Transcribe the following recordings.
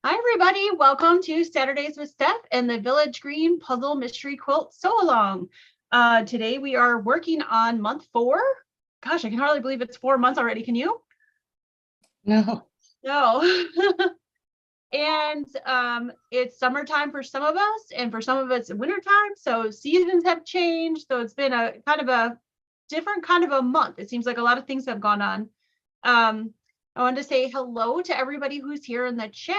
Hi, everybody. Welcome to Saturdays with Steph and the Village Green Puzzle Mystery Quilt Sew Along. Today we are working on month 4. Gosh, I can hardly believe it's 4 months already. Can you? No. No. And it's summertime for some of us, and for some of us it's wintertime. So seasons have changed. So it's been a kind of a different kind of a month. It seems like a lot of things have gone on. I wanted to say hello to everybody who's here in the chat.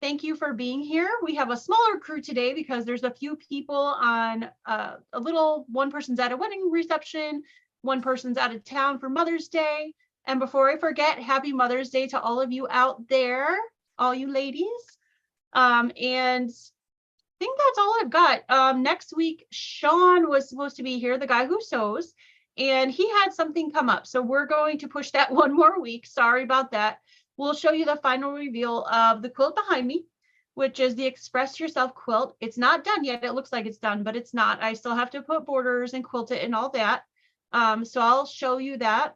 Thank you for being here. We have a smaller crew today because there's a few people on one person's at a wedding reception, one person's out of town for Mother's Day. And before I forget, happy Mother's Day to all of you out there, all you ladies. And I think that's all I've got. Next week, Sean was supposed to be here, the guy who sews, and he had something come up. So we're going to push that one more week. Sorry about that. We'll show you the final reveal of the quilt behind me, which is the Express Yourself quilt. It's not done yet. It looks like it's done, but it's not. I still have to put borders and quilt it and all that. So I'll show you that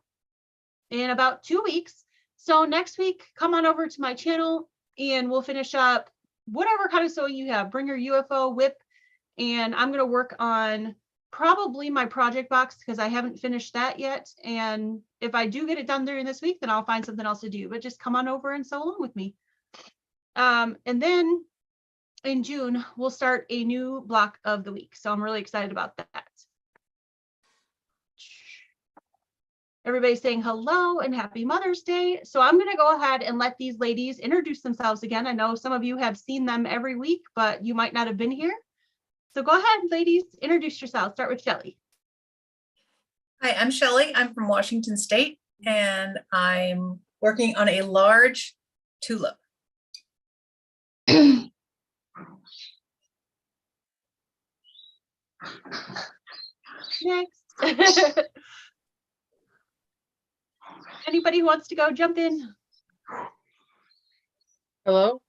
in about 2 weeks. So next week, come on over to my channel and we'll finish up whatever kind of sewing you have. Bring your UFO whip, and I'm going to work on probably my project box because I haven't finished that yet. And if I do get it done during this week, then I'll find something else to do, but just come on over and sew along with me. And then in June, we'll start a new block of the week. So I'm really excited about that. Everybody's saying hello and happy Mother's Day. So I'm going to go ahead and let these ladies introduce themselves again. I know some of you have seen them every week, but you might not have been here. So go ahead, ladies, introduce yourselves. Start with Shelly. Hi, I'm Shelly. I'm from Washington State, and I'm working on a large tulip. Next. Anybody who wants to go, jump in. Hello.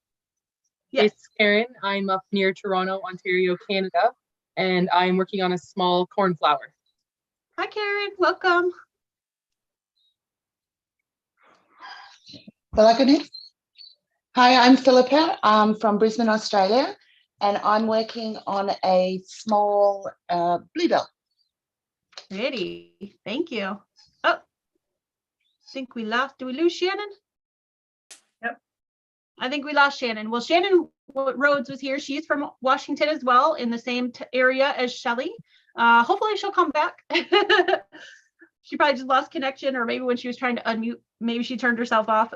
Yes. It's Karen. I'm up near Toronto, Ontario, Canada, and I'm working on a small cornflower. Hi, Karen. Welcome. Hi, I'm Philippa. I'm from Brisbane, Australia, and I'm working on a small bluebell. Pretty. Thank you. Oh, I think we lost. Did we lose Shannon? Yep. I think we lost Shannon. Well, Shannon Rhodes was here. She's from Washington as well, in the same area as Shelly. Hopefully she'll come back. She probably just lost connection, or maybe when she was trying to unmute, maybe she turned herself off.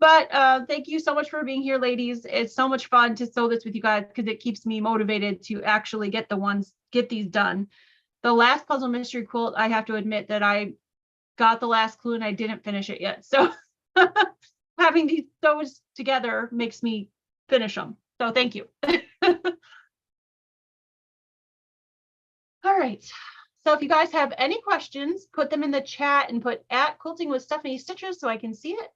But thank you so much for being here, ladies. It's so much fun to sew this with you guys because it keeps me motivated to actually get these done. The last puzzle mystery quilt, I have to admit that I got the last clue and I didn't finish it yet. So having those together makes me finish them. So thank you. All right. So if you guys have any questions, put them in the chat and put at Quilting with stephanies.stitches so I can see it.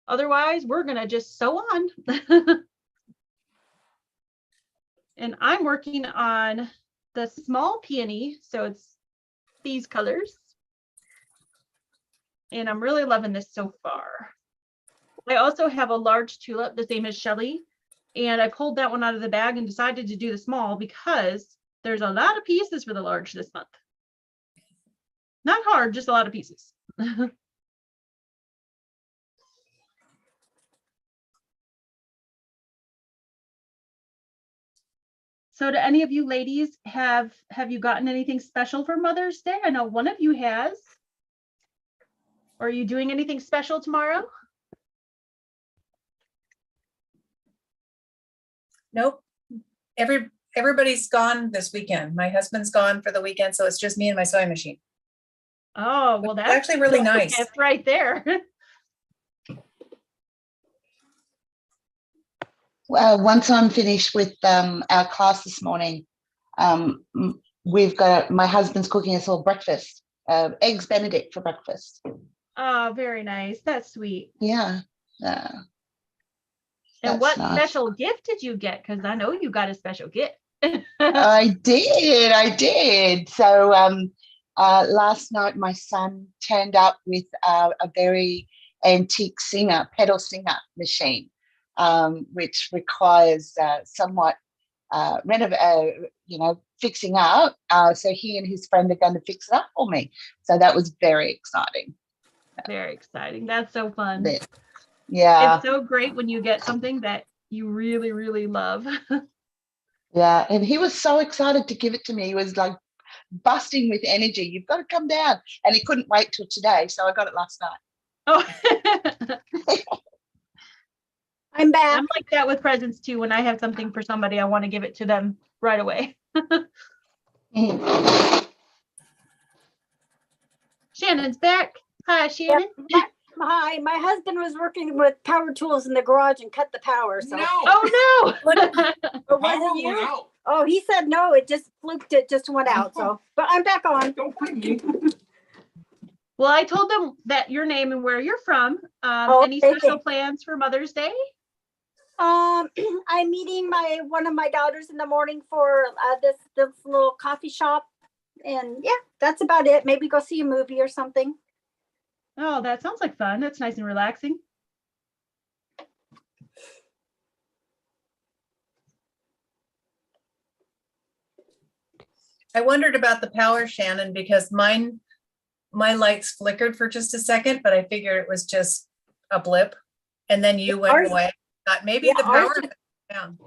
Otherwise, we're going to just sew on. And I'm working on the small peony. So it's these colors. And I'm really loving this so far. I also have a large tulip, the same as Shelly. And I pulled that one out of the bag and decided to do the small because there's a lot of pieces for the large this month. Not hard, just a lot of pieces. So do any of you ladies have you gotten anything special for Mother's Day? I know one of you has. Or are you doing anything special tomorrow? Nope. Everybody's gone this weekend. My husband's gone for the weekend, so it's just me and my sewing machine. Oh, well, that's actually really nice. It's right there. Well, once I'm finished with our class this morning, my husband's cooking us all breakfast, eggs Benedict for breakfast. Oh, very nice. That's sweet. Yeah. And what nice. special gift did you get? Because I know you got a special gift. I did. So last night my son turned up with a very antique pedal singer machine. which requires somewhat fixing up. So he and his friend are going to fix it up for me. So that was very exciting. Very exciting. That's so fun. Yeah. It's so great when you get something that you really, really love. Yeah. And he was so excited to give it to me. He was like busting with energy. You've got to come down. And he couldn't wait till today. So I got it last night. Oh, I'm back. I'm like that with presents too. When I have something for somebody, I want to give it to them right away. Shannon's back. Hi, Shannon. Hi, my husband was working with power tools in the garage and cut the power. So Oh no. But was it you? Oh, he said no, it just fluked, it just went out. So, but I'm back on. Don't blame me. Well, I told them that your name and where you're from. Any Okay. special plans for Mother's Day? I'm meeting one of my daughters in the morning for this little coffee shop, and yeah, that's about it. Maybe go see a movie or something. Oh, that sounds like fun. That's nice and relaxing. I wondered about the power, Shannon, because my lights flickered for just a second, but I figured it was just a blip. And then you went Ours- away. Thought maybe Yeah, the ours power just- went down.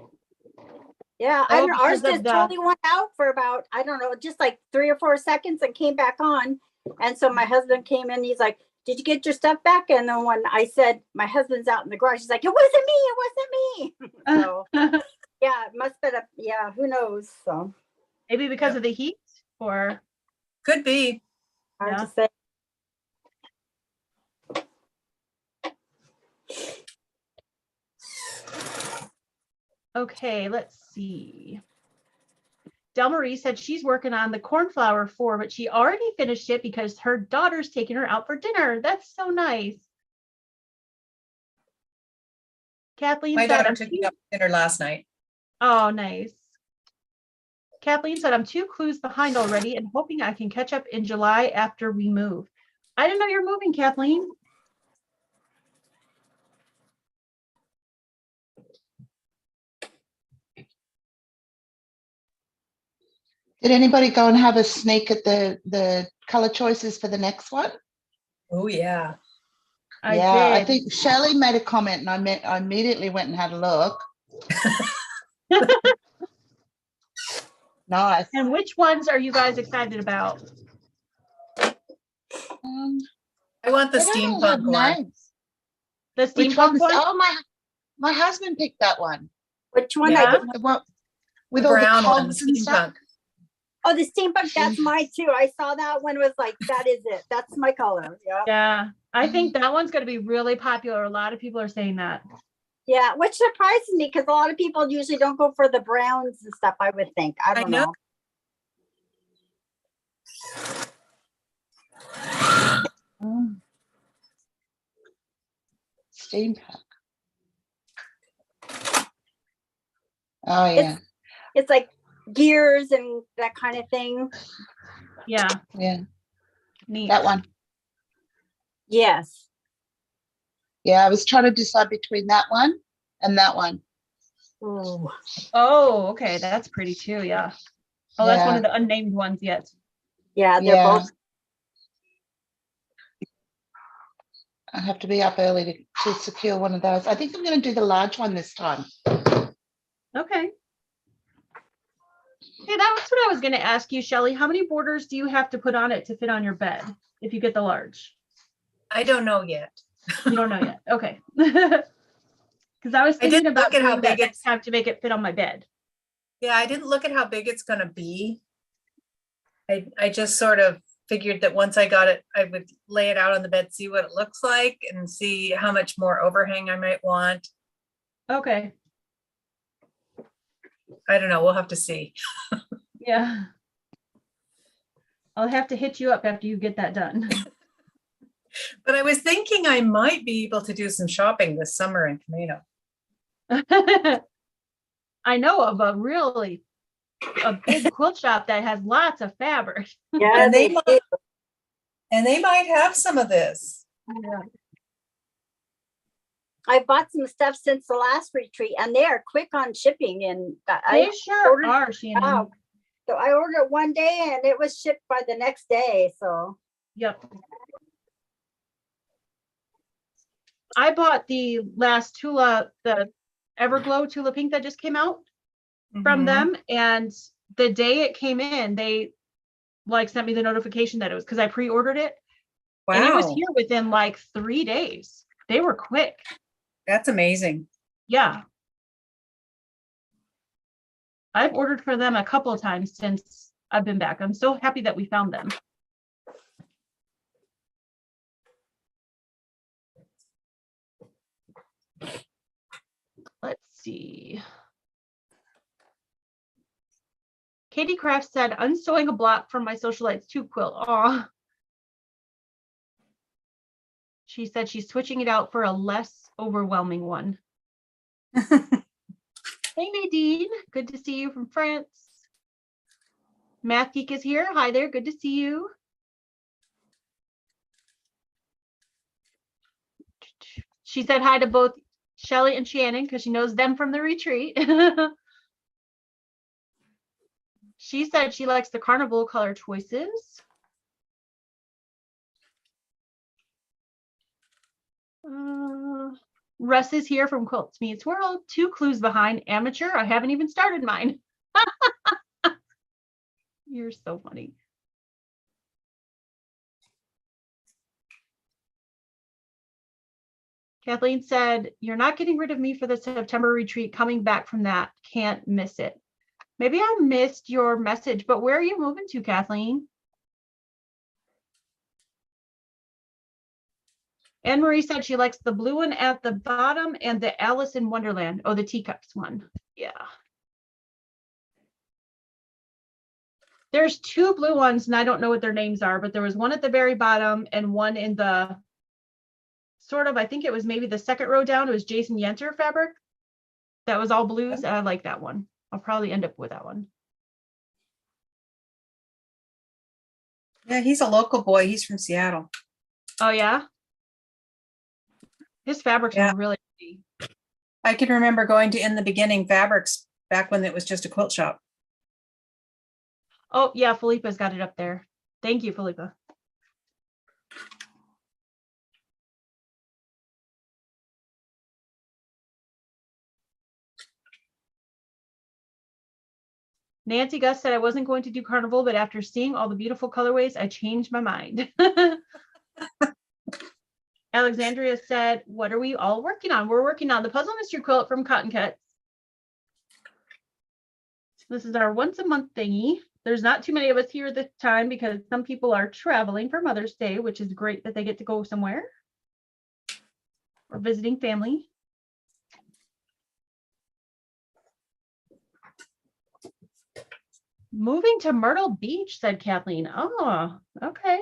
Yeah, Oh, I don't know. Ours because of just the- totally went out for about, I don't know, just like 3 or 4 seconds and came back on. And so my husband came in, he's like, did you get your stuff back? And then when I said, my husband's out in the garage, he's like, it wasn't me, it wasn't me. So yeah, it must have been yeah, who knows? So Maybe because of the heat or Could be. hard Yeah. to say. okay, let's see. Del Marie said she's working on the cornflower 4, but she already finished it because her daughter's taking her out for dinner. That's so nice. Kathleen My said, daughter I'm took too- me out to dinner last night. oh, nice. Kathleen said, I'm 2 clues behind already and hoping I can catch up in July after we move. I didn't know you're moving, Kathleen. Did anybody go and have a sneak at the color choices for the next one? Oh, yeah. I Yeah, I did. think Shelley made a comment and I immediately went and had a look. Nice. And which ones are you guys excited about? I want the They don't all have steampunk one. names. The Which steampunk one? one? Oh, my husband picked that one. Which one? Yeah. The one with The all the brown one, cogs and stuff. steampunk. Oh, the steampunk, that's mine too. I saw that one, was like, that is it. That's my color. Yeah. Yeah, I think that one's going to be really popular. A lot of people are saying that. Yeah, which surprises me because a lot of people usually don't go for the browns and stuff, I would think. I don't know. know. Steampunk. Oh yeah, It's like gears and that kind of thing. Yeah, yeah. neat. That one. Yes. Yeah, I was trying to decide between that one and that one. Ooh. Oh, okay, that's pretty too. Yeah. Oh, that's one Yeah. of the unnamed ones yet. Yeah, they're Yeah. both. I have to be up early to secure one of those. I think I'm going to do the large one this time. Okay. Hey, that's what I was going to ask you, Shelley. How many borders do you have to put on it to fit on your bed if you get the large? I don't know yet. You don't know yet. Okay. Because I was I thinking didn't about look at how doing that big next it's. time to make it fit on my bed. Yeah, I didn't look at how big it's gonna be. I just sort of figured that once I got it, I would lay it out on the bed, see what it looks like and see how much more overhang I might want. Okay. I don't know, we'll have to see. Yeah. I'll have to hit you up after you get that done. But I was thinking I might be able to do some shopping this summer in Camino. I know of a big quilt shop that has lots of fabric. Yeah, And they they did. And they might have some of this. Yeah. I bought some stuff since the last retreat, and they are quick on shipping. And They sure ordered- are, Shannon. Oh, so I ordered one day, and it was shipped by the next day. So Yep. I bought the last Tula, the Everglow Tula Pink that just came out from Mhm. them. And the day it came in, they like sent me the notification that it was because I pre-ordered it. And it was Wow, here within like 3 days. They were quick. that's amazing. Yeah. I've ordered for them a couple of times since I've been back. I'm so happy that we found them. Let's see. Katie Kraft said, unsewing a block from my Socialites 2 quilt. Aw. She said she's switching it out for a less overwhelming one. Hey, Nadine. Good to see you from France. Math Geek is here. Hi there. Good to see you. She said hi to both Shelly and Shannon because she knows them from the retreat. She said she likes the carnival color choices. Russ is here from Quilts Meets World. 2 clues behind amateur. I haven't even started mine. You're so funny. Kathleen said, you're not getting rid of me for the September retreat. Coming back from that. Can't miss it. Maybe I missed your message, but where are you moving to, Kathleen? Anne Marie said she likes the blue one at the bottom and the Alice in Wonderland. Oh, the teacups one. Yeah. There's 2 blue ones, and I don't know what their names are, but there was one at the very bottom and one in the sort of, I think it was maybe the second row down. It was Jason Yenter fabric. That was all blues, and I like that one. I'll probably end up with that one. Yeah, he's a local boy. He's from Seattle. Oh, yeah? His fabrics Yeah. are really pretty. I can remember going to In the Beginning Fabrics back when it was just a quilt shop. Oh, yeah, Felipa's got it up there. Thank you, Felipa. Nancy Gus said I wasn't going to do carnival, but after seeing all the beautiful colorways, I changed my mind. Alexandria said, what are we all working on? We're working on the Puzzle Mystery Quilt from Cotton Cuts. This is our once a month thingy. There's not too many of us here this time because some people are traveling for Mother's Day, which is great that they get to go somewhere or visiting family. Moving to Myrtle Beach, said Kathleen. Oh, okay.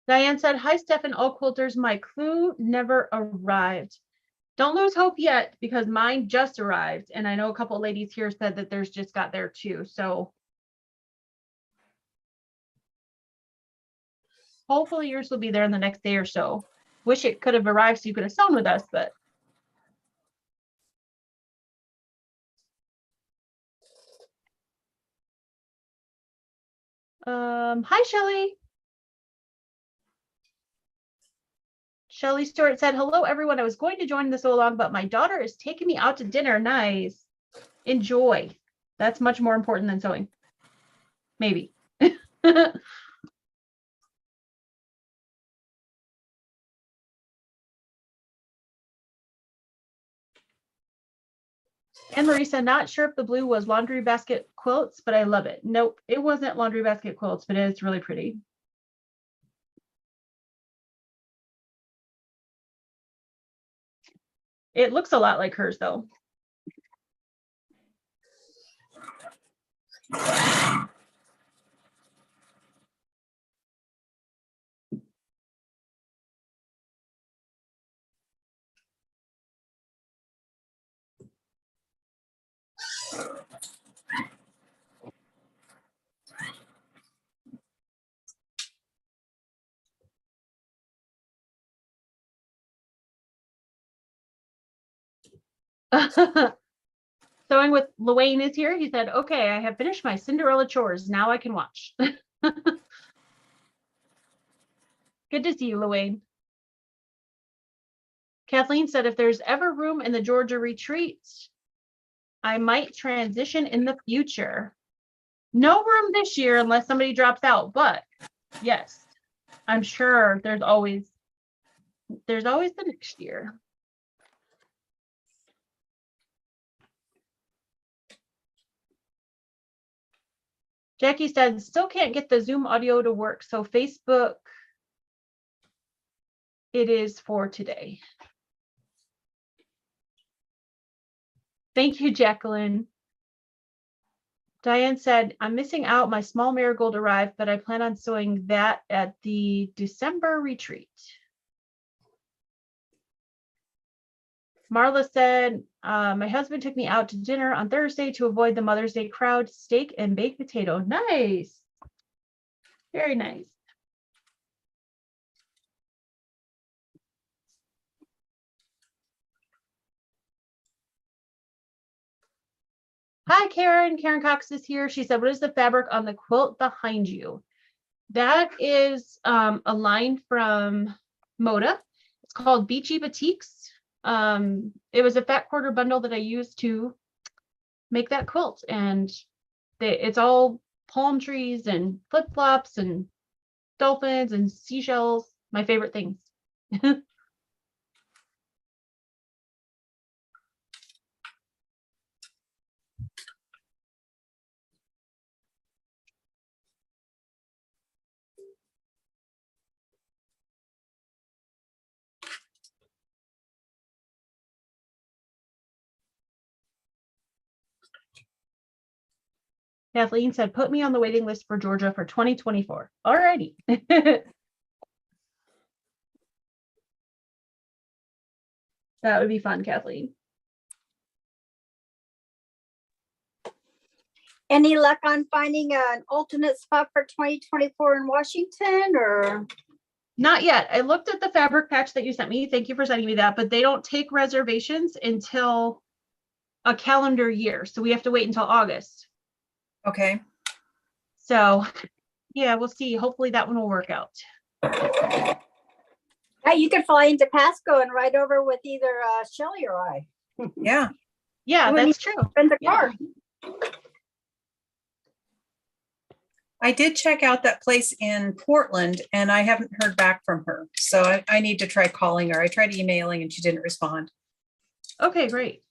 Diane said, hi, Steph and all quilters. My clue never arrived. Don't lose hope yet because mine just arrived. And I know a couple ladies here said that theirs just got there too. So hopefully yours will be there in the next day or so. Wish it could have arrived so you could have sewn with us, but. Hi, Shelly. Shelly Stewart said, hello, everyone. I was going to join the sew along, but my daughter is taking me out to dinner. Nice. Enjoy. That's much more important than sewing. Maybe. And Marisa, not sure if the blue was laundry basket quilts, but I love it. Nope, it wasn't laundry basket quilts, but it's really pretty. It looks a lot like hers though. Sewing with Luane is here. He said, okay, I have finished my Cinderella chores. Now I can watch. Good to see you, Luane. Kathleen said, if there's ever room in the Georgia retreat, I might transition in the future. No room this year unless somebody drops out, but yes, I'm sure there's always the next year. Jackie said, still can't get the Zoom audio to work, so Facebook it is for today. Thank you, Jacqueline. Diane said, I'm missing out. My small marigold arrived, but I plan on sewing that at the December retreat. Marla said, my husband took me out to dinner on Thursday to avoid the Mother's Day crowd. Steak and baked potato. Nice. Very nice. Hi, Karen. Karen Cox is here. She said, what is the fabric on the quilt behind you? That is a line from Moda. It's called Beachy Batiks. It was a fat quarter bundle that I used to make that quilt. And it's all palm trees and flip-flops and dolphins and seashells. My favorite things. Kathleen said, put me on the waiting list for Georgia for 2024. All righty. That would be fun, Kathleen. Any luck on finding an alternate spot for 2024 in Washington or? Not yet. I looked at the fabric patch that you sent me. Thank you for sending me that, but they don't take reservations until a calendar year. So we have to wait until August. Okay. So yeah, we'll see. Hopefully that one will work out. Yeah, you could fly into Pasco and ride over with either Shelly or I. Yeah. Yeah, When that's true. In the Yeah. car. I did check out that place in Portland and I haven't heard back from her. So I need to try calling her. I tried emailing and she didn't respond. Okay, great.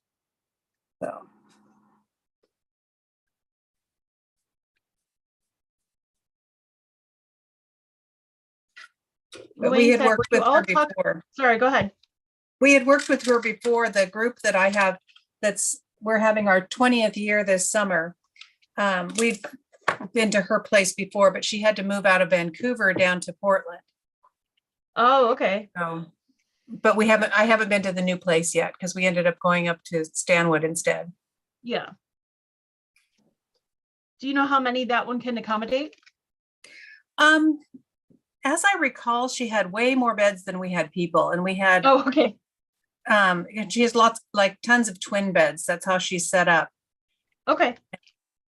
So. But we Luane had said, worked "Were you with all her talk-" before. Sorry, go ahead. We had worked with her before. The group that I have we're having our 20th year this summer. We've been to her place before, but she had to move out of Vancouver down to Portland. Oh, okay. So, but I haven't been to the new place yet because we ended up going up to Stanwood instead. Yeah. Do you know how many that one can accommodate? As I recall, she had way more beds than we had people, and we had Oh, okay. and she has tons of twin beds. That's how she's set up. Okay.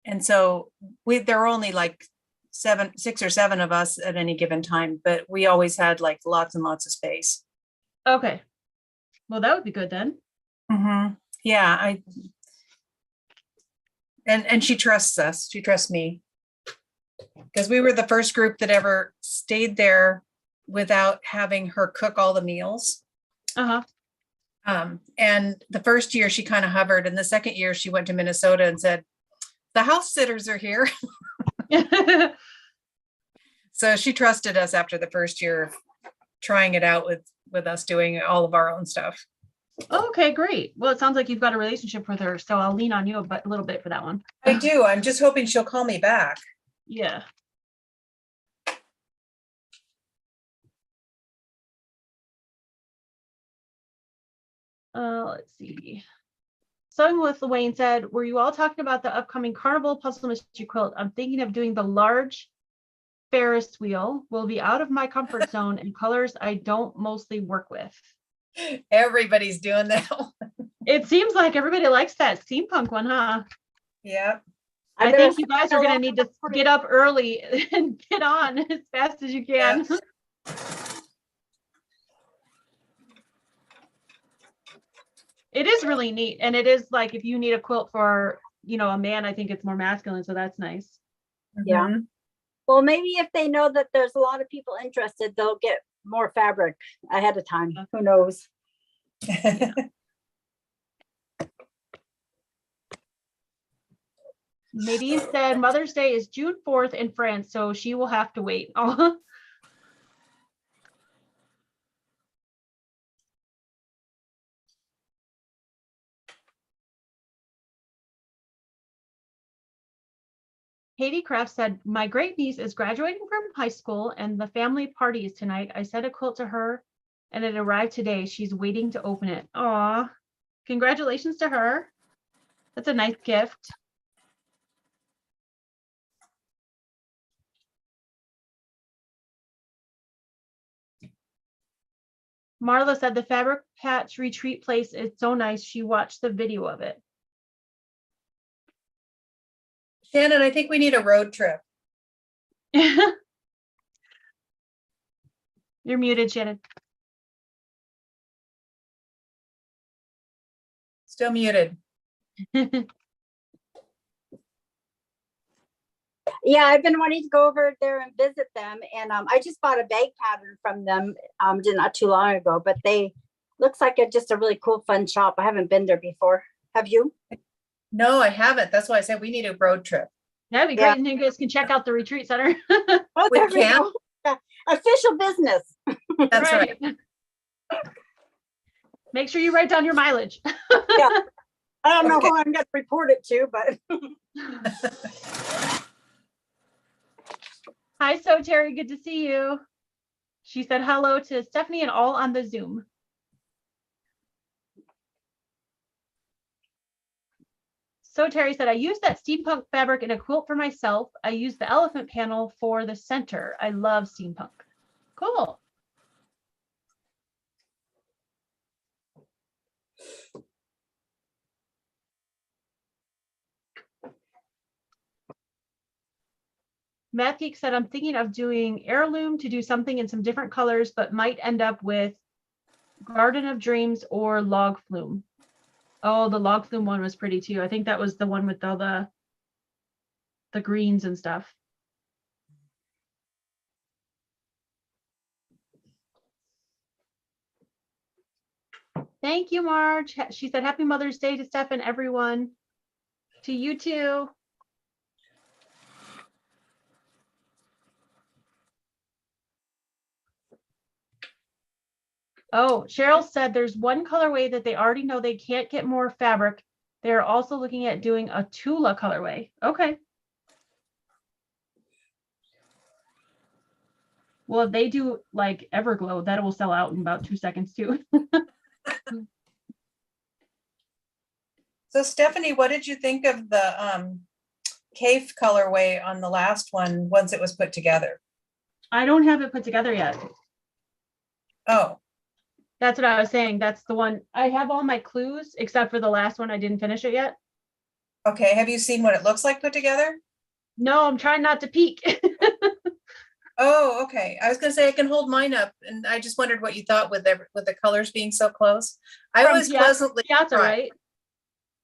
And so there were only like 6 or 7 of us at any given time, but we always had like lots and lots of space. Okay. Well, that would be good then. Mm-hmm. Yeah, and she trusts us. She trusts me because we were the first group that ever stayed there without having her cook all the meals. Uh-huh. And the first year she kind of hovered, and the second year she went to Minnesota and said, the house sitters are here. So she trusted us after the first year of trying it out with us doing all of our own stuff. Okay, great. Well, it sounds like you've got a relationship with her, so I'll lean on you a little bit for that one. I do. I'm just hoping she'll call me back. Yeah. Let's see. Sewing with Luane said, were you all talking about the upcoming Carnival Puzzle Mystery Quilt? I'm thinking of doing the large Ferris wheel. Will be out of my comfort zone and colors I don't mostly work with. Everybody's doing that. It seems like everybody likes that steampunk one, huh? Yeah. I better think you guys are spend a gonna lot need to on get up early and get on as fast as you can. It is really neat. And it is like, if you need a quilt for, you know, a man, I think it's more masculine. So that's nice. Yeah. Mhm. Well, maybe if they know that there's a lot of people interested, they'll get more fabric ahead of time. Who knows? Nadine said Mother's Day is June 4th in France, so she will have to wait. Oh. Katie Kraft said, my great niece is graduating from high school and the family party is tonight. I sent a quilt to her and it arrived today. She's waiting to open it. Aw, congratulations to her. That's a nice gift. Marla said the fabric patch retreat place is so nice. She watched the video of it. Shannon, I think we need a road trip. You're muted, Shannon. Still muted. Yeah, I've been wanting to go over there and visit them, and I just bought a bag pattern from them not too long ago. But they looks like just a really cool, fun shop. I haven't been there before. Have you? No, I haven't. That's why I said we need a road trip. That'd be great. Yeah. And you guys can check out the retreat center. Oh, We there we can? go. Yeah. Official business. That's right. Make sure you write down your mileage. I don't know Okay. who I'm going to report it to, but Hi, So Terry, good to see you. She said hello to Stephanie and all on the Zoom. So Terry said, I used that steampunk fabric in a quilt for myself. I used the elephant panel for the center. I love steampunk. Cool. Math Geek said, I'm thinking of doing heirloom to do something in some different colors, but might end up with Garden of Dreams or log flume. Oh, the log flume one was pretty too. I think that was the one with all the greens and stuff. Thank you, Marge. She said, happy Mother's Day to Steph and everyone. To you too. Oh, Cheryl said there's one colorway that they already know they can't get more fabric. They're also looking at doing a Tula colorway. Okay. Well, if they do like Everglow, that will sell out in about 2 seconds too. So Stephanie, what did you think of the cave colorway on the last one once it was put together? I don't have it put together yet. Oh, That's what I was saying. That's the one. I have all my clues except for the last one. I didn't finish it yet. okay. Have you seen what it looks like put together? No, I'm trying not to peek. Oh, okay. I was gonna say I can hold mine up, and I just wondered what you thought with the colors being so close. I From was pleasantly Piazza, surprised. right?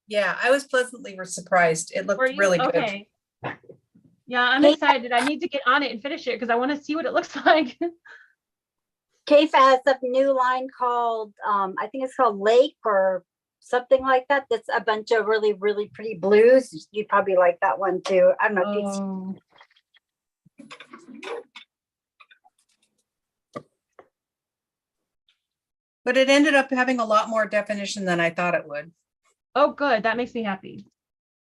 Yeah, I was pleasantly surprised. It Were looked you? really good. Okay. Yeah, I'm Hey. excited. I need to get on it and finish it because I want to see what it looks like. KFA has a new line called, I think it's called Lake or something like that. That's a bunch of really, really pretty blues. You'd probably like that one too. I don't know if it's Oh. But it ended up having a lot more definition than I thought it would. Oh, good. That makes me happy.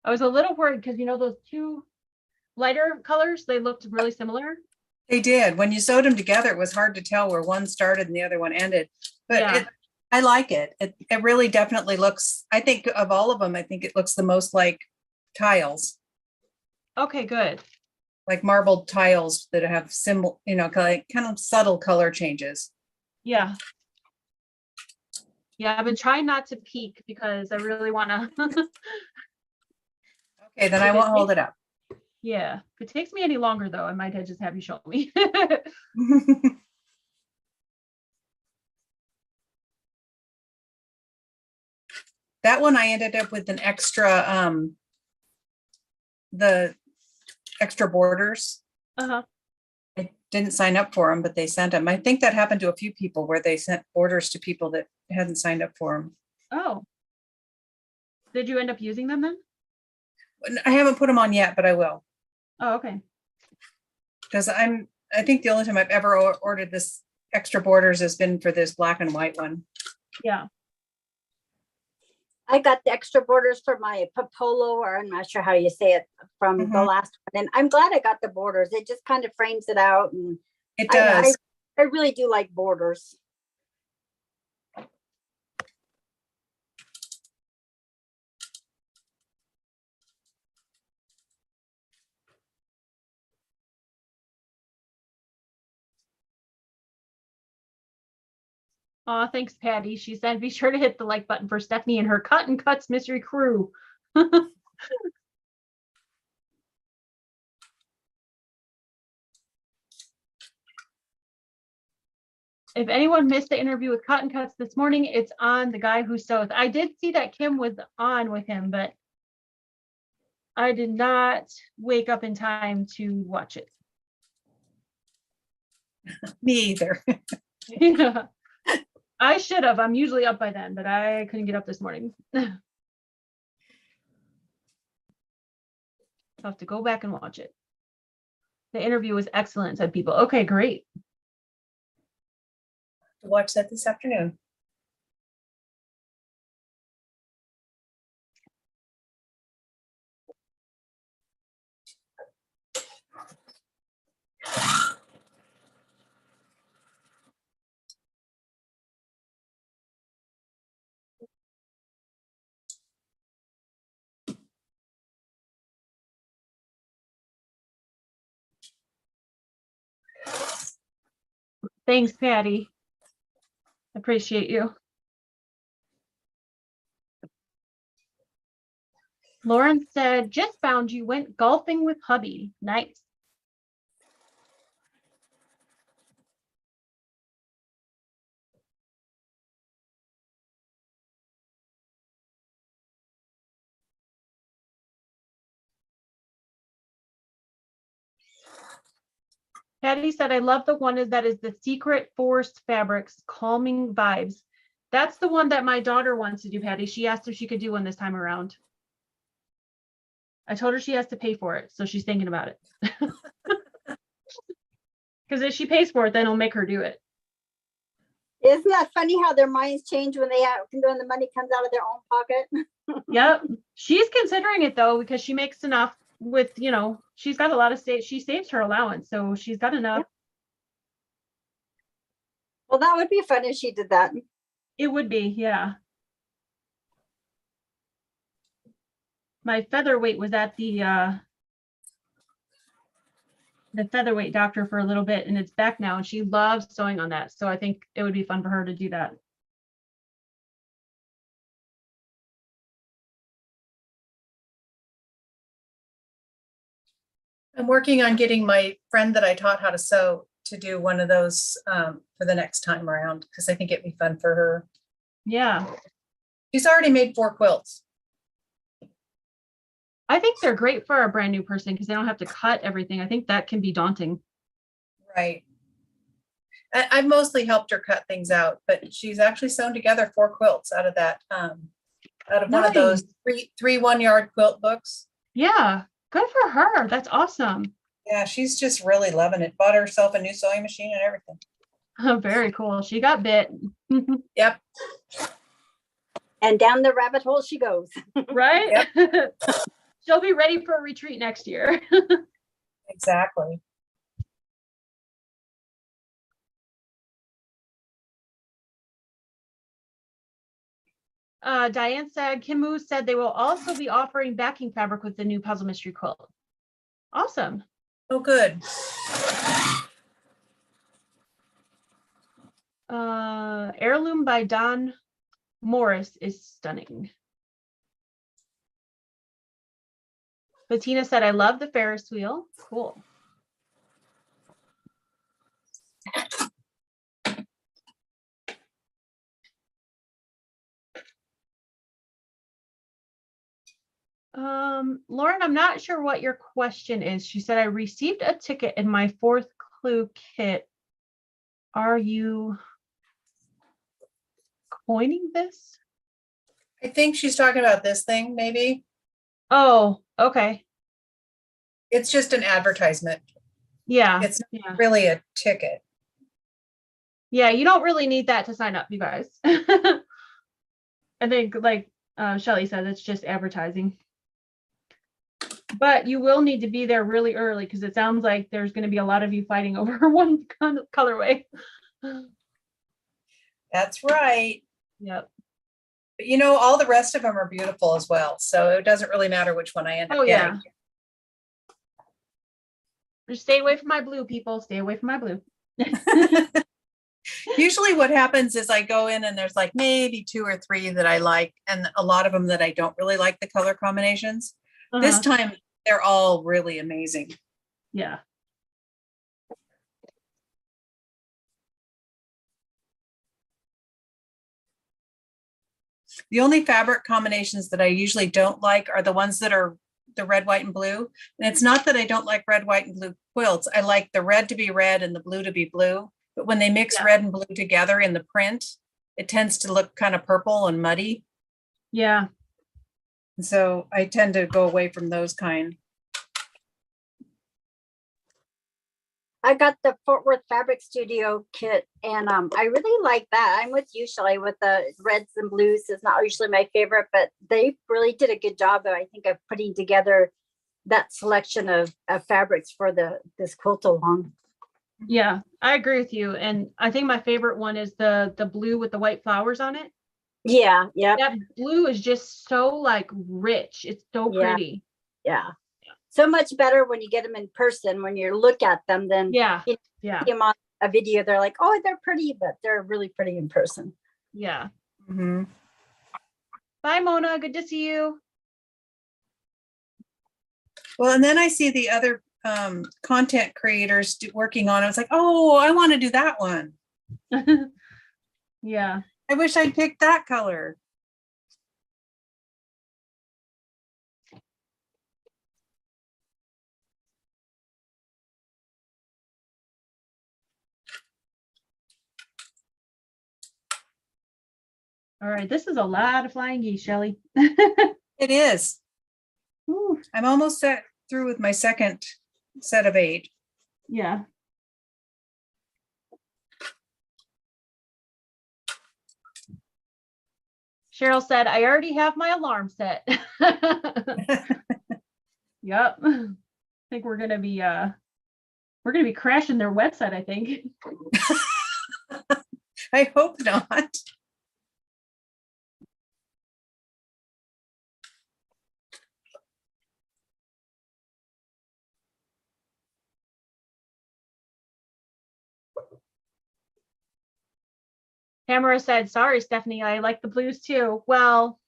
I was a little worried because, you know, those two lighter colors, they looked really similar. They did. When you sewed them together, it was hard to tell where one started and the other one ended. But Yeah. I like it. It really definitely looks, I think of all of them, I think it looks the most like tiles, Okay, good. like marbled tiles that have symbol, you know, kind of subtle color changes. Yeah. Yeah, I've been trying not to peek because I really want to. Okay, then I won't hold it up. Yeah, if it takes me any longer though, I might just have you show me. That one I ended up with an extra, the extra borders. Uh-huh. I didn't sign up for them, but they sent them. I think that happened to a few people where they sent orders to people that hadn't signed up for them. Oh. Did you end up using them then? I haven't put them on yet, but I will. Oh, okay. Because I think the only time I've ever ordered this extra borders has been for this black and white one. Yeah. I got the extra borders for my popolo, or I'm not sure how you say it, from the Mhm. last one. And I'm glad I got the borders. It just kind of frames it out. And It I does. really do like borders. Oh, thanks, Patty. She said, be sure to hit the like button for Stephanie and her Cut and Cuts Mystery Crew. If anyone missed the interview with Cut and Cuts this morning, it's on the guy who sews. I did see that Kim was on with him, but I did not wake up in time to watch it. Me either. Yeah. I should have. I'm usually up by then, but I couldn't get up this morning. I'll have to go back and watch it. The interview was excellent, said people. Okay, great. Watch that this afternoon. Thanks, Patty. Appreciate you. Lauren said, just found you went golfing with hubby. Nice. Patty said, I love the one that is the Secret Forest Fabrics Calming Vibes. That's the one that my daughter wants to do, Patty. She asked if she could do one this time around. I told her she has to pay for it, so she's thinking about it. Because if she pays for it, then it'll make her do it. Isn't that funny how their minds change when when the money comes out of their own pocket? Yep. She's considering it though, because she makes enough with, she's got a lot of she saves her allowance, so she's got enough. Yep. Well, that would be fun if she did that. It would be, yeah. My featherweight was at the featherweight doctor for a little bit, and it's back now, and she loves sewing on that. So I think it would be fun for her to do that. I'm working on getting my friend that I taught how to sew to do one of those for the next time around, because I think it'd be fun for her. Yeah. She's already made 4 quilts. I think they're great for a brand new person because they don't have to cut everything. I think that can be daunting. Right. I've mostly helped her cut things out, but she's actually sewn together 4 quilts out of that, out of one of those three 1-yard quilt books. Yeah, good for her. That's awesome. Yeah, she's just really loving it. Bought herself a new sewing machine and everything. Oh, very cool. She got bit. Yep. And down the rabbit hole she goes. Right? Yep. She'll be ready for a retreat next year. Exactly. Diane said, Kimu said they will also be offering backing fabric with the new Puzzle Mystery Quilt. Awesome. Oh, good. Heirloom by Don Morris is stunning. Bettina said, I love the Ferris wheel. Cool. Lauren, I'm not sure what your question is. She said, I received a ticket in my 4th clue kit. Are you coining this? I think she's talking about this thing, maybe. Oh, okay. It's just an advertisement. Yeah. It's Yeah. really a ticket. Yeah, you don't really need that to sign up, you guys. I think like Shelly said, it's just advertising. But you will need to be there really early because it sounds like there's going to be a lot of you fighting over one colorway. That's right. Yep. But you know, all the rest of them are beautiful as well. So it doesn't really matter which one I end up Oh, yeah. getting. Just stay away from my blue, people. Stay away from my blue. Usually what happens is I go in and there's like maybe 2 or 3 that I like, and a lot of them that I don't really like the color combinations. This time they're all really amazing. Yeah. The only fabric combinations that I usually don't like are the ones that are the red, white, and blue. And it's not that I don't like red, white, and blue quilts. I like the red to be red and the blue to be blue. But when they mix red and blue together in the print, it tends to look kind of purple and muddy. Yeah. And so I tend to go away from those kind. I got the Fort Worth Fabric Studio kit, and I really like that. I'm with you, Shelley, with the reds and blues. It's not usually my favorite, but they really did a good job, I think, of putting together that selection of fabrics for this quilt along. Yeah, I agree with you. And I think my favorite one is the blue with the white flowers on it. Yeah, yeah, That blue is just so like rich. It's so pretty. yeah. So much better when you get them in person, when you look at them, than Yeah. you Yeah. see them on a video. They're like, oh, they're pretty, but they're really pretty in person. Yeah. Mm-hmm. Bye, Mona. Good to see you. Well, and then I see the other content creators working on it. It's like, oh, I want to do that one. Yeah. I wish I'd picked that color. All right. This is a lot of flying geese, Shelly. It is. Ooh, I'm almost through with my second set of 8. yeah. Cheryl said, I already have my alarm set. Yep. I think we're gonna be crashing their website, I think. I hope not. Tamara said, sorry, Stephanie, I like the blues too. Well,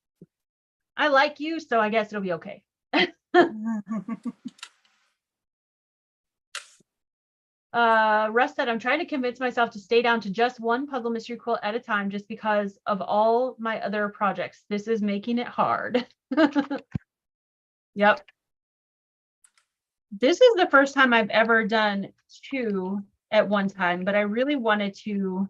I like you, so I guess it'll be okay. Russ said, I'm trying to convince myself to stay down to just one puzzle mystery quilt at a time just because of all my other projects. This is making it hard. Yep. This is the first time I've ever done 2 at one time, but I really wanted to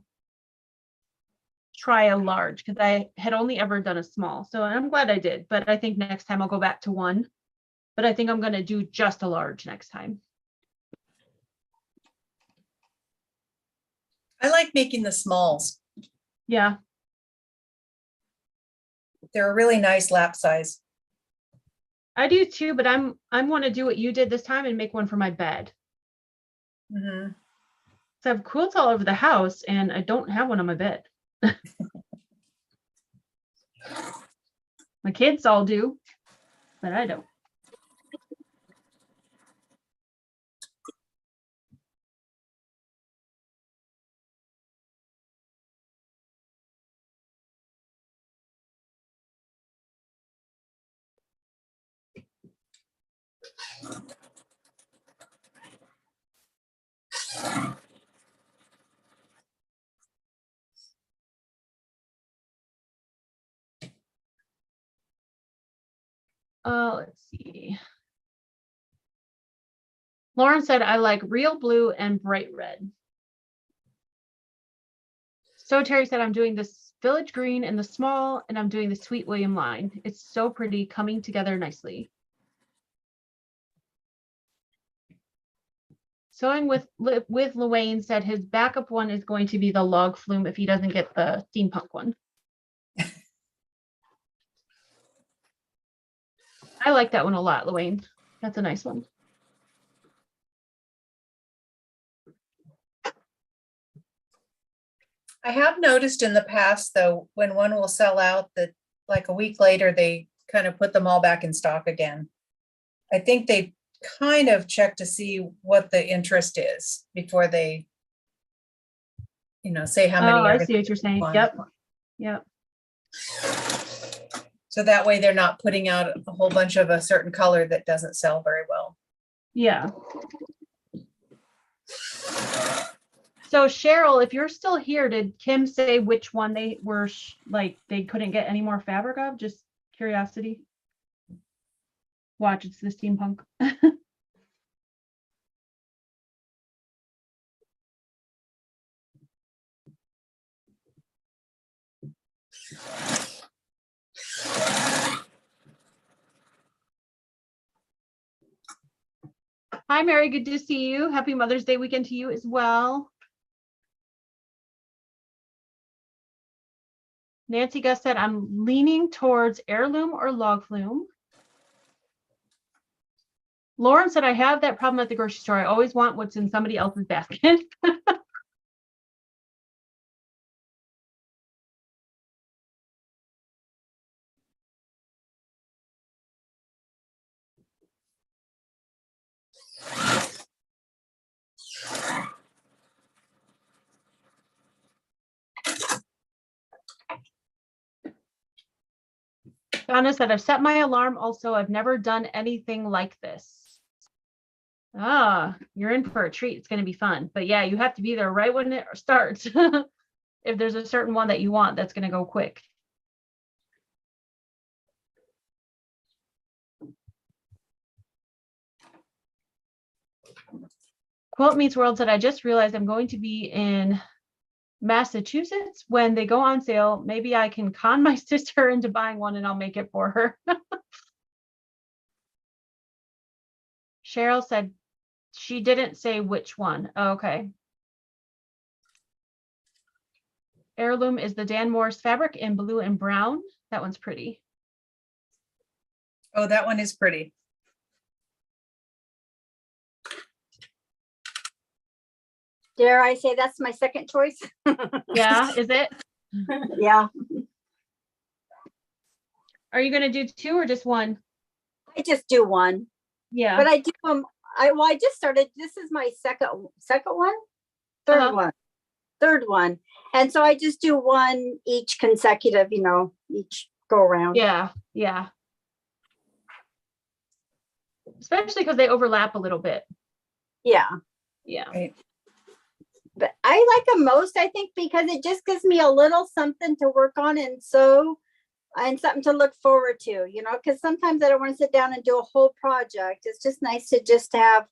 try a large because I had only ever done a small. So I'm glad I did, but I think next time I'll go back to 1. But I think I'm going to do just a large next time. I like making the smalls. Yeah. They're a really nice lap size. I do too, but I want to do what you did this time and make one for my bed. Mm-hmm. So I have quilts all over the house and I don't have one on my bed. My kids all do, but I don't. Let's see. Lauren said, I like real blue and bright red. So Terry said, I'm doing this village green in the small, and I'm doing the Sweet William line. It's so pretty, coming together nicely. Sewing with Luane said his backup one is going to be the log flume if he doesn't get the steampunk one. I like that one a lot, Luane. That's a nice one. I have noticed in the past, though, when one will sell out, that like a week later, they kind of put them all back in stock again. I think they kind of check to see what the interest is before they, say how many. Oh, are I gonna see what you're saying. one. Yep. Yep. So that way they're not putting out a whole bunch of a certain color that doesn't sell very well. Yeah. So Cheryl, if you're still here, did Kim say which one they were like they couldn't get any more fabric of? Just curiosity. Watch, it's the steampunk. Hi, Mary. Good to see you. Happy Mother's Day weekend to you as well. Nancy Gus said, I'm leaning towards heirloom or log flume. Lauren said, I have that problem at the grocery store. I always want what's in somebody else's basket. Donna said, I've set my alarm also. I've never done anything like this. Ah, you're in for a treat. It's going to be fun. But yeah, you have to be there right when it starts. If there's a certain one that you want, that's going to go quick. Quilt Meets World said, I just realized I'm going to be in Massachusetts when they go on sale. Maybe I can con my sister into buying one and I'll make it for her. Cheryl said she didn't say which one. Oh, okay. Heirloom is the Dan Morris fabric in blue and brown. That one's pretty. Oh, that one is pretty. Dare I say that's my second choice? Yeah, is it? Yeah, Are you going to do two or just one? I just do one, Yeah. but I do them. I just started. This is my second one, third one, and so I just do one each consecutive. Each go around. Yeah. Yeah. Especially because they overlap a little bit. Yeah. Yeah. Right. But I like them most, I think, because it just gives me a little something to work on and sew and something to look forward to, because sometimes I don't want to sit down and do a whole project. It's just nice to just have,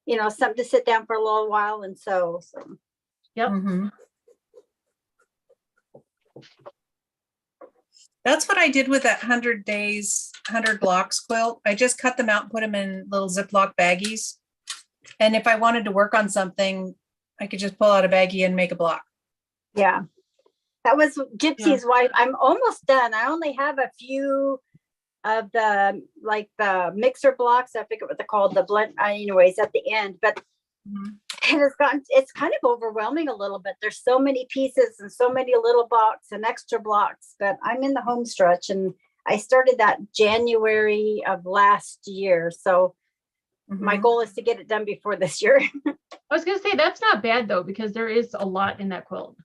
something to sit down for a little while and sew. So. Yep. Mhm. That's what I did with that 100 days, 100 blocks quilt. I just cut them out and put them in little Ziploc baggies. And if I wanted to work on something, I could just pull out a baggie and make a block. Yeah. That was Gypsy's wife. I'm almost done. I only have a few of the mixer blocks. I forget what they're called, the blend, anyways, at the end, but it's kind of overwhelming a little bit. There's so many pieces and so many little blocks and extra blocks, but I'm in the home stretch and I started that January of last year. So my goal is to get it done before this year. I was going to say that's not bad though, because there is a lot in that quilt.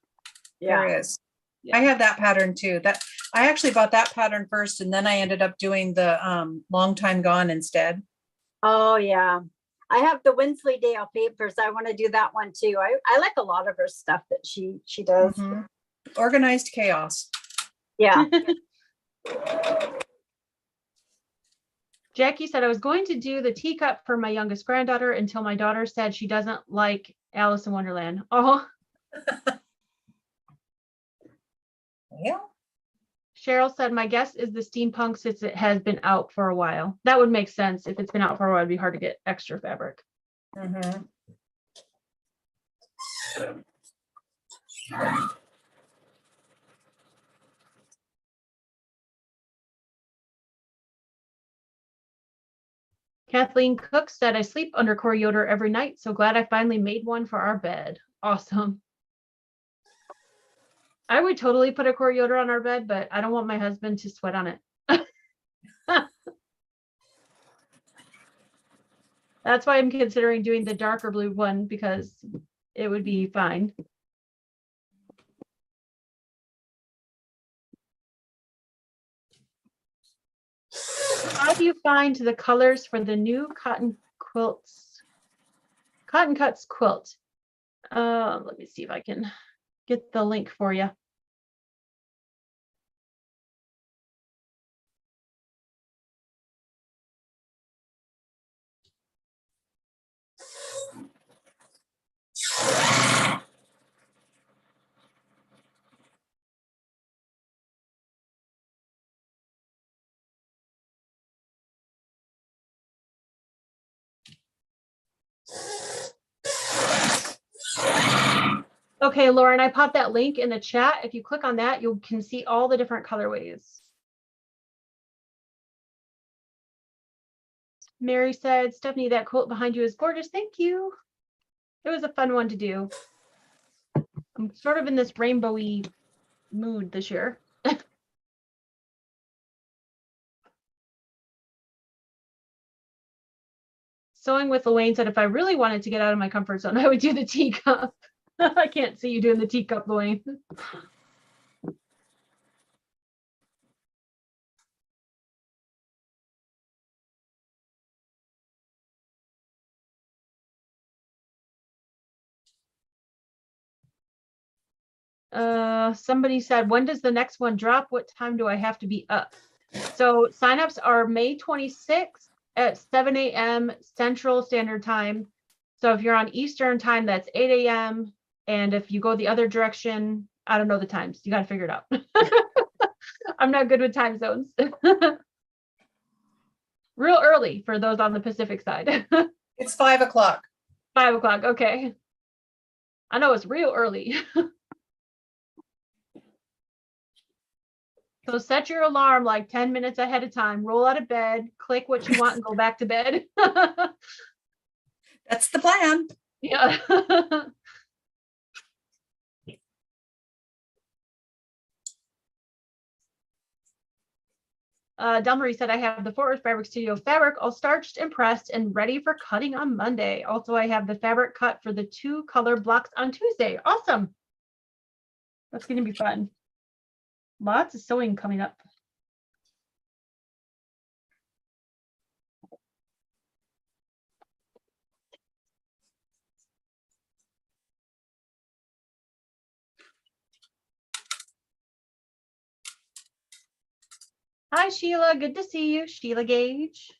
There is. Yeah. I have that pattern too. That I actually bought that pattern first, and then I ended up doing the Long Time Gone instead. Oh yeah. I have the Wensleydale papers. I want to do that one too. I like a lot of her stuff that she does. Mhm. Organized chaos. Yeah. Jackie said, I was going to do the teacup for my youngest granddaughter until my daughter said she doesn't like Alice in Wonderland. Oh, Yeah. Cheryl said, my guess is the steampunk since it has been out for a while. That would make sense. If it's been out for a while, it'd be hard to get extra fabric. Mhm. Kathleen Cook said, I sleep under Corioder every night. So glad I finally made one for our bed. Awesome. I would totally put a Corioder on our bed, but I don't want my husband to sweat on it. That's why I'm considering doing the darker blue one because it would be fine. How do you find the colors for the new cotton quilts? Cotton Cuts quilt. Let me see if I can get the link for you. Okay, Lauren, I popped that link in the chat. If you click on that, you can see all the different colorways. Mary said, Stephanie, that quilt behind you is gorgeous. Thank you. It was a fun one to do. I'm sort of in this rainbowy mood this year. Sewing with Elaine said, if I really wanted to get out of my comfort zone, I would do the teacup. I can't see you doing the teacup, Elaine. Somebody said, when does the next one drop? What time do I have to be up? So signups are May 26th at 7 a.m. Central Standard Time. So if you're on Eastern Time, that's 8 a.m. And if you go the other direction, I don't know the times. You got to figure it out. I'm not good with time zones. Real early for those on the Pacific side. It's 5 o'clock. 5 o'clock. Okay. I know it's real early. So set your alarm like 10 minutes ahead of time, roll out of bed, click what you want and go back to bed. That's the plan. Yeah. Delmarie said, I have the Fort Worth Fabric Studio fabric all starched and pressed and ready for cutting on Monday. Also, I have the fabric cut for the 2 color blocks on Tuesday. Awesome. That's going to be fun. Lots of sewing coming up. Hi, Sheila. Good to see you. Sheila Gage.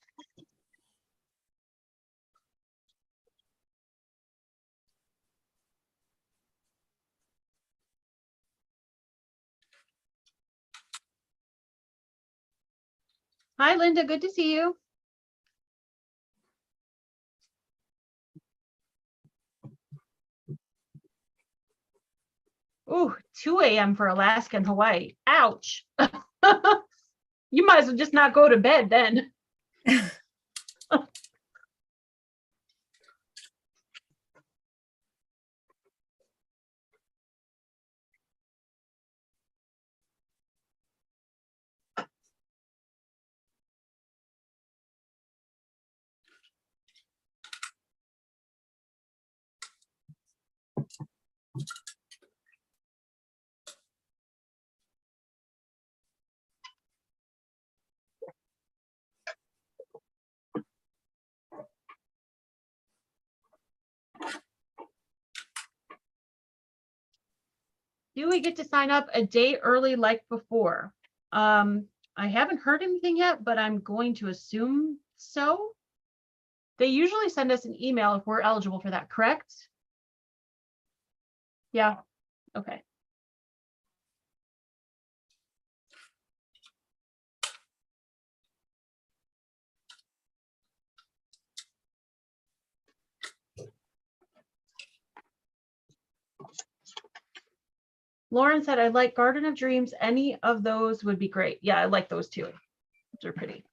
Hi, Linda. Good to see you. Ooh, 2 a.m. for Alaska and Hawaii. Ouch. You might as well just not go to bed then. Do we get to sign up a day early like before? I haven't heard anything yet, but I'm going to assume so. They usually send us an email if we're eligible for that, correct? Yeah, okay. Lauren said, I'd like Garden of Dreams. Any of those would be great. Yeah, I like those too. Those are pretty.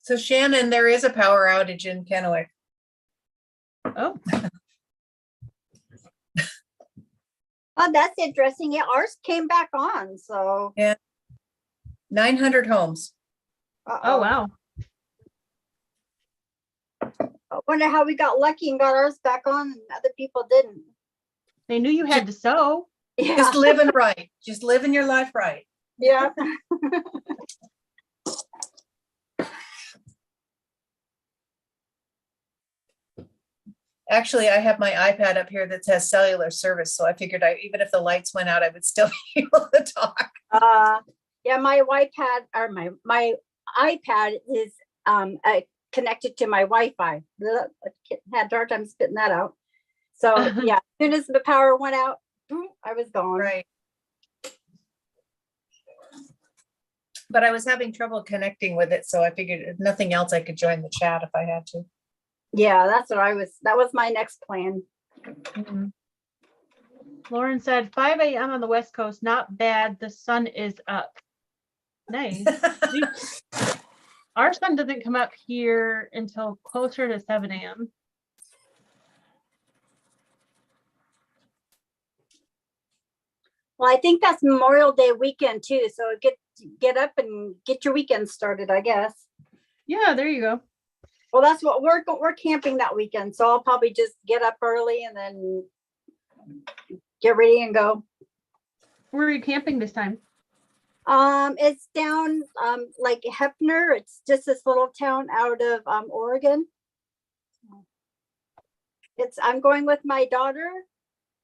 So Shannon, there is a power outage in Kennewick. Oh, Oh, that's interesting. Yeah, ours came back on, so. 900 homes. oh, wow. I wonder how we got lucky and got ours back on and other people didn't. They knew you had to sew. Yeah, Just living right. Just living your life right. yeah. Actually, I have my iPad up here that has cellular service, so I figured even if the lights went out, I would still be able to talk. Yeah, my iPad or my iPad is connected to my Wi-Fi. I had a hard time spitting that out. So yeah, as soon as the power went out, boom, I was gone. Right. But I was having trouble connecting with it, so I figured if nothing else, I could join the chat if I had to. Yeah, that's what that was my next plan. Mhm. Lauren said 5 a.m. on the West Coast, not bad. The sun is up. Nice. Our sun doesn't come up here until closer to 7 a.m. Well, I think that's Memorial Day weekend too. So get up and get your weekend started, I guess. Yeah, there you go. Well, that's what we're camping that weekend. So I'll probably just get up early and then get ready and go. Where are you camping this time? It's down like Hefner. It's just this little town out of Oregon. I'm going with my daughter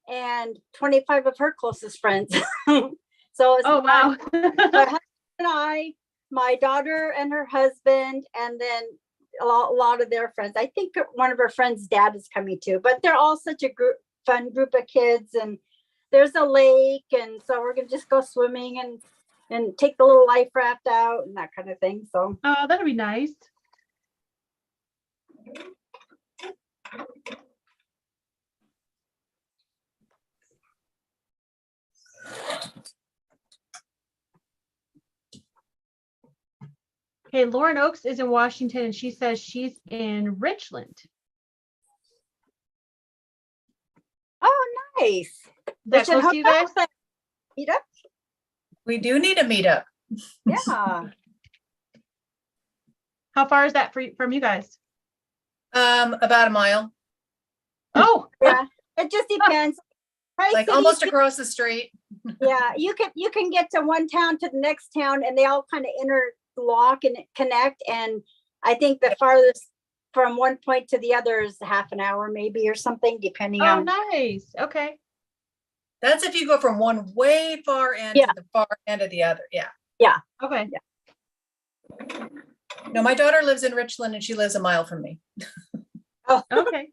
and 25 of her closest friends. So it's Oh, wow. my husband and I, my daughter and her husband, and then a lot of their friends. I think one of her friends' dad is coming too, but they're all such a fun group of kids, and there's a lake, and so we're gonna just go swimming and take the little life raft out and that kind of thing. So Oh, that'd be nice. Okay, Lauren Oakes is in Washington and she says she's in Richland. oh, nice. Is that Richard close to you guys? Hotel, meet up. We do need a meetup. Yeah. How far is that from you guys? About a mile, Oh, Yeah, it just depends. Price like City, almost across the street. yeah, you can get to one town to the next town, and they all kind of interlock and connect. And I think the farthest from one point to the other is half an hour, maybe, or something, depending oh, on. nice. Okay. That's if you go from one way far end Yeah. to the far end of the other. Yeah. Okay. No, my daughter lives in Richland and she lives a mile from me. Oh, Okay.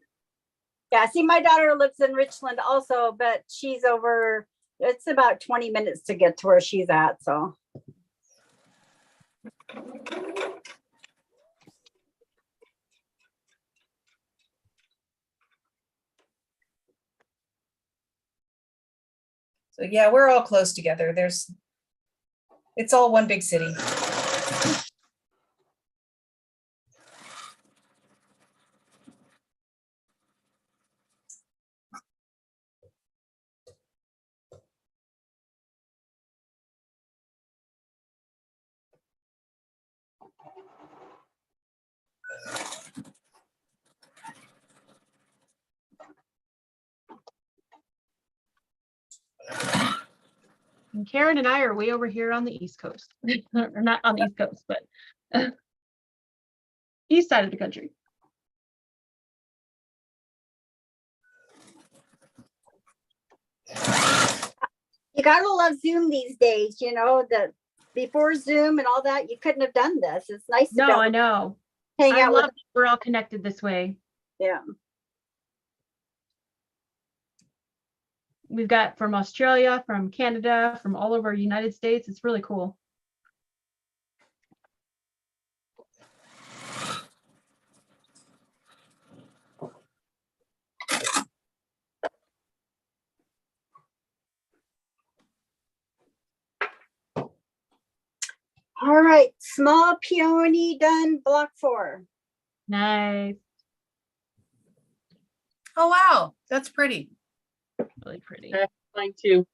yeah. See, my daughter lives in Richland also, but she's over. It's about 20 minutes to get to where she's at. So. So yeah, we're all close together. It's all one big city. And Karen and I are way over here on the East Coast. Or not on the East Coast, but east side of the country. You gotta love Zoom these days, you know, before Zoom and all that, you couldn't have done this. It's nice to be No, able I to know. hang I out love with, that we're all connected this way. yeah. We've got from Australia, from Canada, from all over United States. It's really cool. All right, small peony done, block 4. Nice. Oh, wow, that's pretty. Really pretty. Okay. Mine too.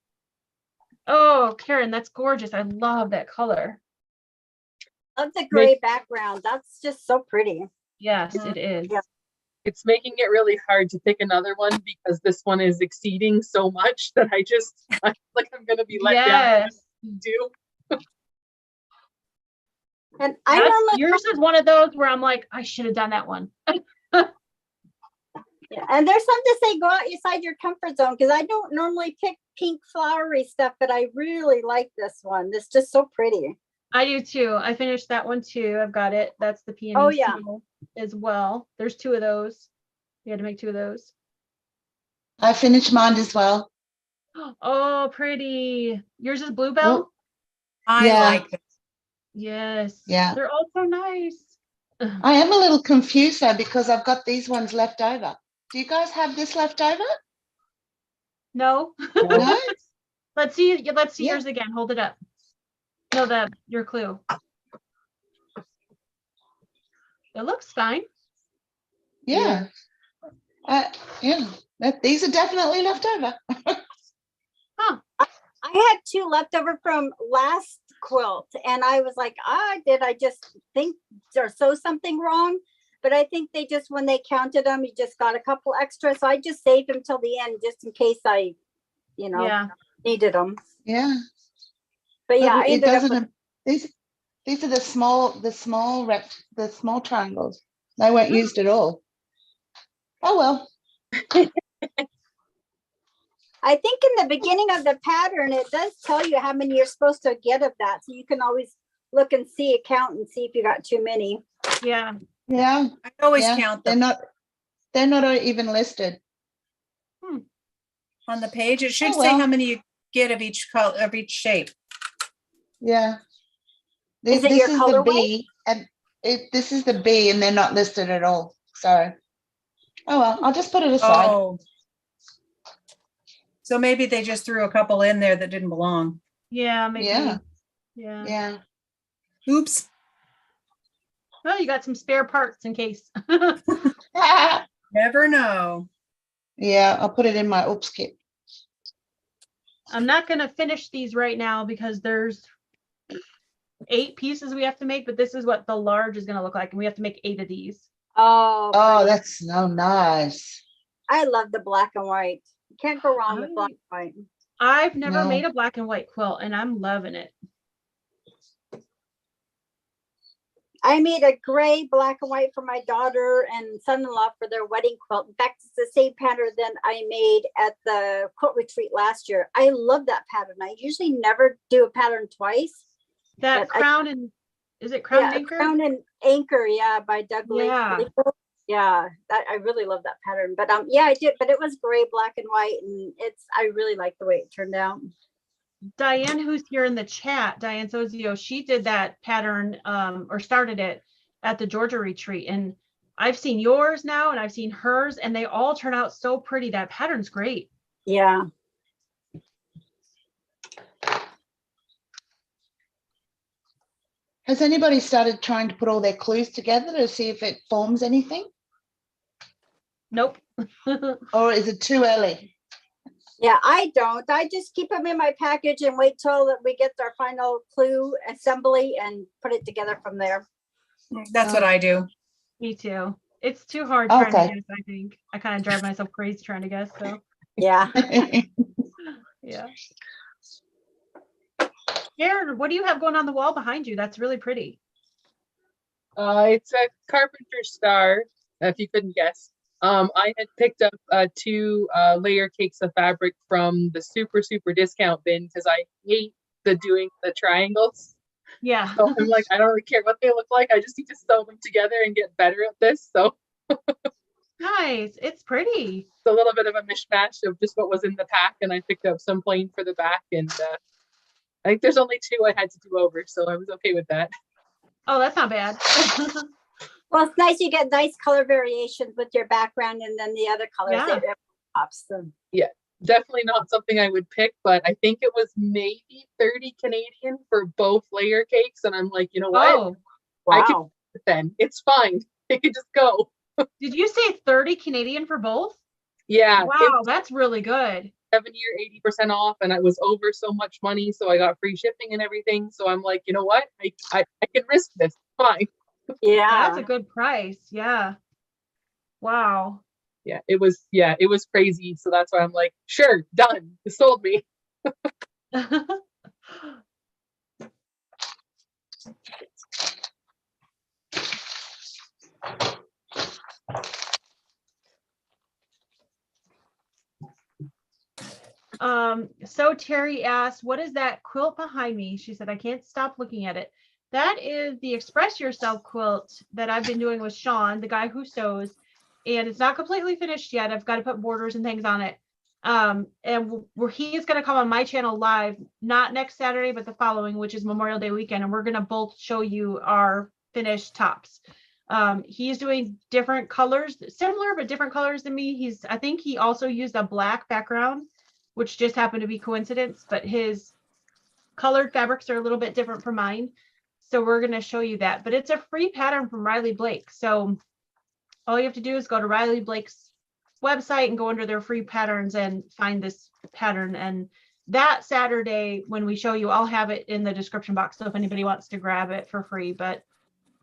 Oh, Karen, that's gorgeous. I love that color. Love the gray background. That's just so pretty. Yes, it is. Yeah. It's making it really hard to pick another one because this one is exceeding so much that I feel like I'm gonna be let down. Yes. Do. And I normally, Yours is one of those where I'm like, I should have done that one. yeah, and there's something to say, go outside your comfort zone, because I don't normally pick pink flowery stuff, but I really like this one. It's just so pretty. I do too. I finished that one too. I've got it. That's the PMQ Oh, yeah. as well. There's 2 of those. We had to make 2 of those. I finished mine as well. Oh, pretty. Yours is Bluebell? Oh, I Yeah. like it. Yes. Yeah. They're all so nice. I am a little confused though because I've got these ones left over. Do you guys have this left over? No. No? Let's see. Let's see Yeah. yours again. Hold it up. No, your clue. It looks fine. Yeah. Yeah. These are definitely left over. I had 2 left over from last quilt, and I was like, did I just think or sew something wrong? But I think they just, when they counted them, you just got a couple extra. So I just saved them till the end just in case I, Yeah. needed them. Yeah. But yeah, But I it ended up with, doesn't. These are the small triangles. They weren't used at all. Oh well. I think in the beginning of the pattern, it does tell you how many you're supposed to get of that. So you can always look and see, count and see if you got too many. Yeah. Yeah. I always Yeah. count They're them not even listed. on the page. It should Oh, say well. how many you get of each color, of each shape. Yeah. Is it This your is the colorway? B, and this is the B, and they're not listed at all. So, oh well, I'll just put it aside. Oh. So maybe they just threw a couple in there that didn't belong. Yeah. Maybe. Yeah. Yeah. Yeah. Oops. Well, you got some spare parts in case. Never know. Yeah, I'll put it in my oops kit. I'm not going to finish these right now because there's 8 pieces we have to make, but this is what the large is going to look like. And we have to make 8 of these. Oh, Oh, pretty. that's so nice. I love the black and white. You can't go wrong with black and white. I've never No. made a black and white quilt and I'm loving it. I made a gray, black and white for my daughter and son-in-law for their wedding quilt. In fact, it's the same pattern that I made at the quilt retreat last year. I love that pattern. I usually never do a pattern twice. That But crown and is it crown and anchor? Crown and Anchor, yeah, by Doug Lake. Yeah. Yeah, I really love that pattern. But yeah, I did. But it was gray, black and white, and I really like the way it turned out. Diane, who's here in the chat, Diane Sozio, she did that pattern or started it at the Georgia retreat. And I've seen yours now and I've seen hers and they all turn out so pretty. That pattern's great. Yeah. Has anybody started trying to put all their clues together to see if it forms anything? Nope. Or is it too early? Yeah, I don't. I just keep them in my package and wait till that we get our final clue assembly and put it together from there. That's what I do. Me too. It's too hard trying Okay. to guess, I think. I kind of drive myself crazy trying to guess. So Yeah. yeah. Aaron, what do you have going on the wall behind you? That's really pretty. It's a carpenter star, if you couldn't guess. I had picked up 2 layer cakes of fabric from the super discount bin because I hate doing the triangles. Yeah. So I'm like, I don't really care what they look like. I just need to sew them together and get better at this. So Nice. It's pretty. it's a little bit of a mishmash of just what was in the pack, and I picked up some plain for the back, and I think there's only 2 I had to do over, so I was okay with that. Oh, that's not bad. Well, it's nice you get nice color variations with your background and then the other colors. Yeah. It pops them. Definitely not something I would pick, but I think it was maybe 30 Canadian for both layer cakes, and I'm like, you know what? Oh, I can Wow. do it then. It's fine. It could just go. did you say 30 Canadian for both? Yeah, it Wow, was that's really good. 70 or 80% off, and I was over so much money, so I got free shipping and everything. So I'm like, you know what? I can risk this. Fine. Yeah. That's a good price. Yeah. Wow. Yeah, it was crazy. So that's why I'm like, sure, done. You sold me. So Terry asked, what is that quilt behind me? She said, I can't stop looking at it. That is the Express Yourself quilt that I've been doing with Sean, the guy who sews, and it's not completely finished yet. I've got to put borders and things on it. And he is going to come on my channel live, not next Saturday, but the following, which is Memorial Day weekend. And we're going to both show you our finished tops. He's doing different colors, similar, but different colors than me. I think he also used a black background, which just happened to be coincidence, but his colored fabrics are a little bit different from mine. So we're going to show you that, but it's a free pattern from Riley Blake. So all you have to do is go to Riley Blake's website and go under their free patterns and find this pattern. And that Saturday, when we show you, I'll have it in the description box. So if anybody wants to grab it for free, but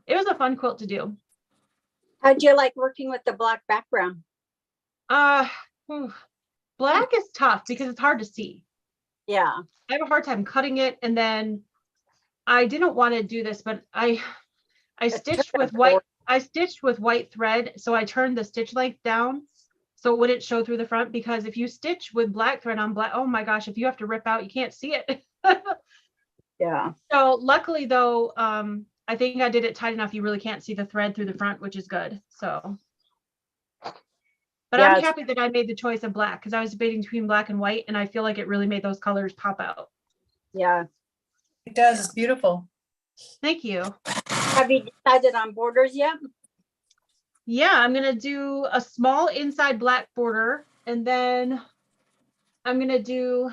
it was a fun quilt to do. How'd you like working with the black background? Black is tough because it's hard to see. Yeah. I have a hard time cutting it. And then I didn't want to do this, but I stitched with white thread. So I turned the stitch length down so it wouldn't show through the front, because if you stitch with black thread on black, oh my gosh, if you have to rip out, you can't see it. Yeah. So luckily though, I think I did it tight enough. You really can't see the thread through the front, which is good. So, but Yeah, I'm happy that I made the choice of black because I was debating between black and white, and I feel like it really made those colors pop out. Yeah. It does. It's beautiful. Thank you. Have you decided on borders yet? Yeah, I'm going to do a small inside black border, and then I'm going to do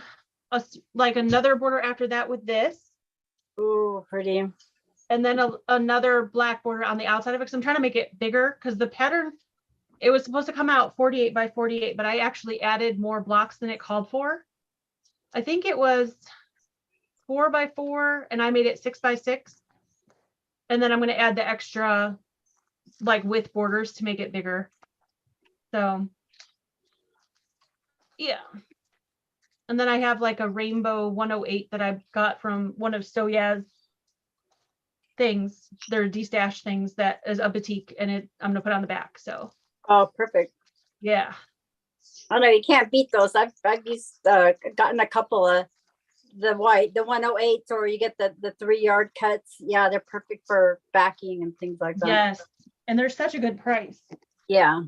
another border after that with this, Ooh, pretty. and then another black border on the outside of it, because I'm trying to make it bigger, because the pattern, it was supposed to come out 48 by 48, but I actually added more blocks than it called for. I think it was 4 by 4, and I made it 6 by 6. And then I'm going to add the extra with borders to make it bigger. So yeah. And then I have a rainbow 108 that I got from one of Soya's things. They're de-stash things that is a batik, and I'm going to put on the back. So Oh, perfect. yeah. Oh no, you can't beat those. I've used gotten a couple of the 108s, or you get the 3-yard cuts. Yeah, they're perfect for backing and things like that. Yes. And they're such a good price. Yeah.